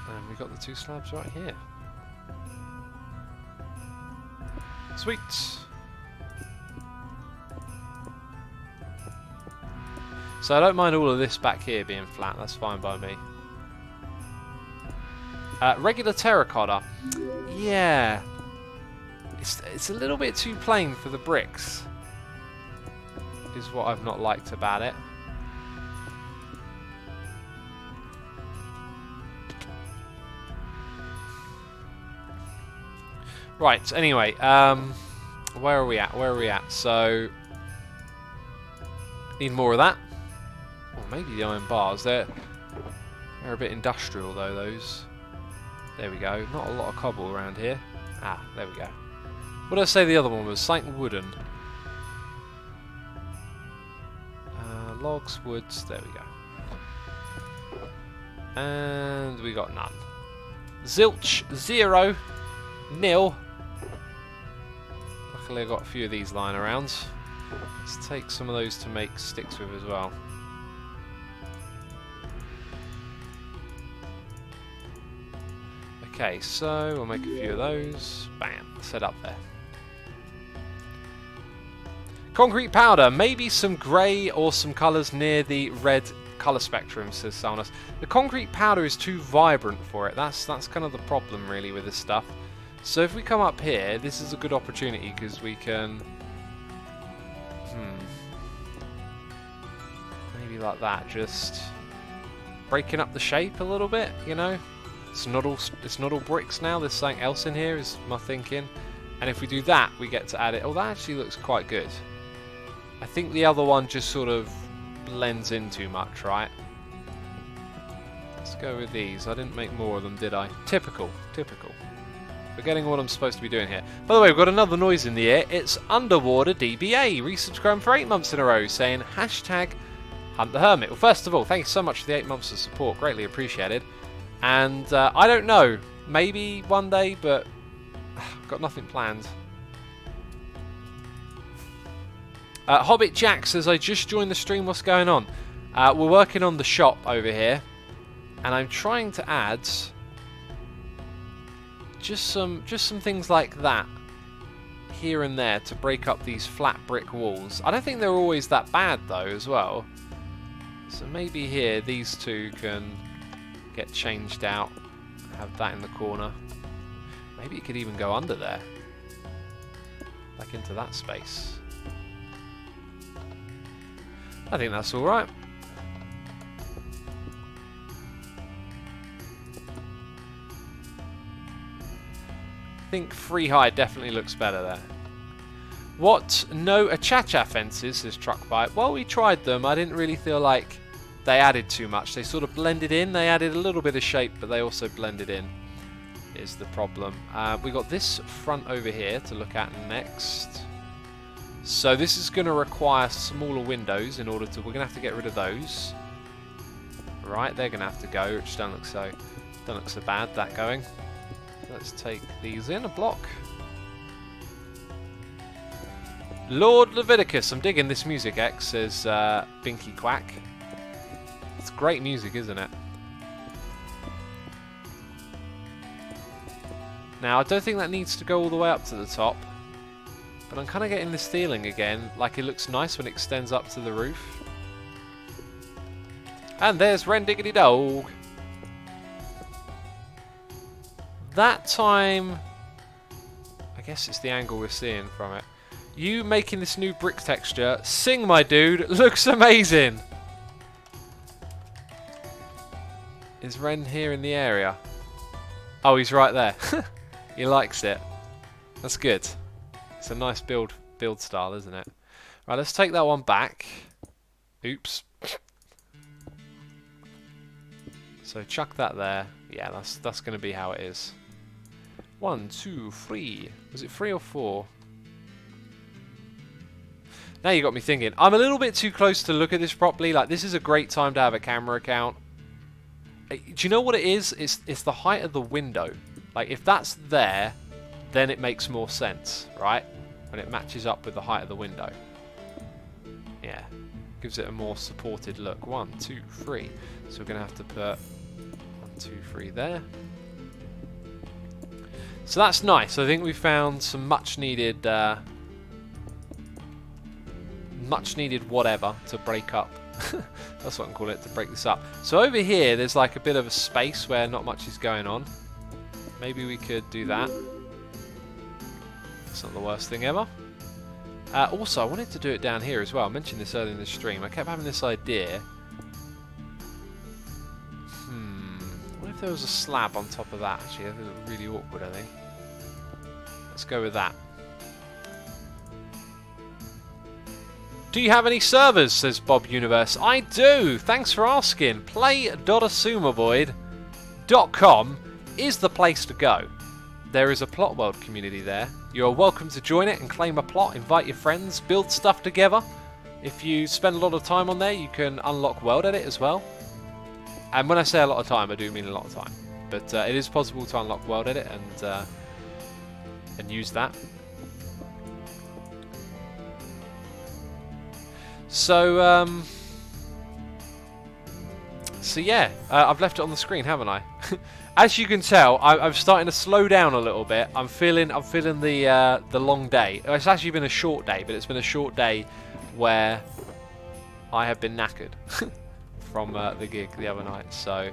And we got the two slabs right here. Sweet. So I don't mind all of this back here being flat. That's fine by me. Regular terracotta. Yeah. It's a little bit too plain for the bricks. Is what I've not liked about it. Right, anyway, where are we at? So, need more of that. Or maybe the iron bars. They're a bit industrial though, those. There we go. Not a lot of cobble around here. Ah, there we go. What did I say the other one was? Something wooden. Logs, woods, there we go. And we got none. Zilch, 0, nil. Luckily I got a few of these lying around. Let's take some of those to make sticks with as well. Okay, so we'll make a few of those. Bam, set up there. Concrete powder, maybe some grey or some colours near the red colour spectrum, says Salnus. The concrete powder is too vibrant for it. That's kind of the problem really with this stuff. So if we come up here, this is a good opportunity because we can maybe maybe like that, just breaking up the shape a little bit, you know. It's not all bricks now. There's something else in here, is my thinking. And if we do that, we get to add it. Oh, that actually looks quite good. I think the other one just sort of blends in too much, right? Let's go with these. I didn't make more of them, did I? Typical, typical. Forgetting what I'm supposed to be doing here. By the way, we've got another noise in the air. It's Underwater DBA, resubscribed for 8 months in a row, saying hashtag Hunt the Hermit. Well, first of all, thank you so much for the 8 months of support. Greatly appreciated. And I don't know, maybe one day, but got nothing planned. Hobbit Jack says, I just joined the stream, what's going on? We're working on the shop over here, and I'm trying to add just some things like that here and there to break up these flat brick walls. I don't think they're always that bad though as well. So maybe here these two can get changed out. Have that in the corner. Maybe it could even go under there. Like into that space. I think that's alright. I think free high definitely looks better there. What? No Achacha fences, says Truckbite. Well, we tried them. I didn't really feel like they added too much. They sort of blended in. They added a little bit of shape, but they also blended in, is the problem. We got this front over here to look at next. So this is going to require smaller windows in order to... We're going to have to get rid of those. Right, they're going to have to go, which don't look so bad, that going. Let's take these in a block. Lord Leviticus, I'm digging this music, X, says Binky Quack. It's great music, isn't it? Now, I don't think that needs to go all the way up to the top. But I'm kind of getting this feeling again, like it looks nice when it extends up to the roof. And there's Ren Diggity Dog. That time, I guess it's the angle we're seeing from it. You making this new brick texture, sing my dude, looks amazing. Is Ren here in the area? Oh, he's right there. He likes it. That's good. It's a nice build style, isn't it? Right, let's take that one back. Oops. So chuck that there. Yeah, that's going to be how it is. 1, 2, 3. Was it 3 or 4? Now you got me thinking. I'm a little bit too close to look at this properly. Like, this is a great time to have a camera account. Do you know what it is? It's the height of the window. Like, if that's there, then it makes more sense, right? When it matches up with the height of the window. Yeah. Gives it a more supported look. 1, 2, 3. So we're going to have to put 1, 2, 3 there. So that's nice. I think we found some much needed whatever to break up. That's what I'm calling it, to break this up. So over here, there's like a bit of a space where not much is going on. Maybe we could do that. It's not the worst thing ever. Also, I wanted to do it down here as well. I mentioned this earlier in the stream. I kept having this idea. What if there was a slab on top of that? Actually, that would look really awkward, I think. Let's go with that. Do you have any servers, says Bob Universe. I do! Thanks for asking. Play.asumaboid.com is the place to go. There is a plot world community there. You are welcome to join it and claim a plot, invite your friends, build stuff together. If you spend a lot of time on there, you can unlock world edit as well. And when I say a lot of time, I do mean a lot of time. But it is possible to unlock world edit and use that. So yeah, I've left it on the screen, haven't I? As you can tell, I'm starting to slow down a little bit. I'm feeling the long day. It's actually been a short day, but it's been a short day where I have been knackered from the gig the other night. So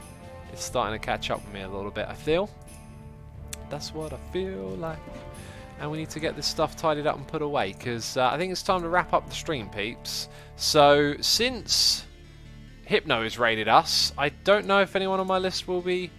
it's starting to catch up with me a little bit, I feel. That's what I feel like. And we need to get this stuff tidied up and put away, because I think it's time to wrap up the stream, peeps. So since Hypno has raided us. I don't know if anyone on my list will be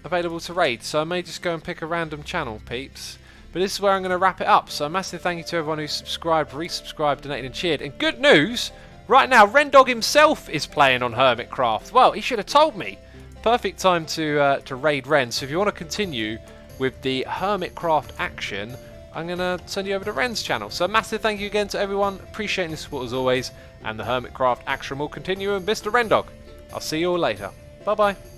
available to raid, so I may just go and pick a random channel, peeps. But this is where I'm going to wrap it up. So a massive thank you to everyone who subscribed, resubscribed, donated and cheered. And good news, right now Rendog himself is playing on Hermitcraft. Well, he should have told me. Perfect time to raid Ren. So if you want to continue with the Hermitcraft action, I'm going to send you over to Ren's channel. So a massive thank you again to everyone. Appreciating the support as always. And the Hermitcraft action will continue. And Mr. Rendog, I'll see you all later. Bye-bye.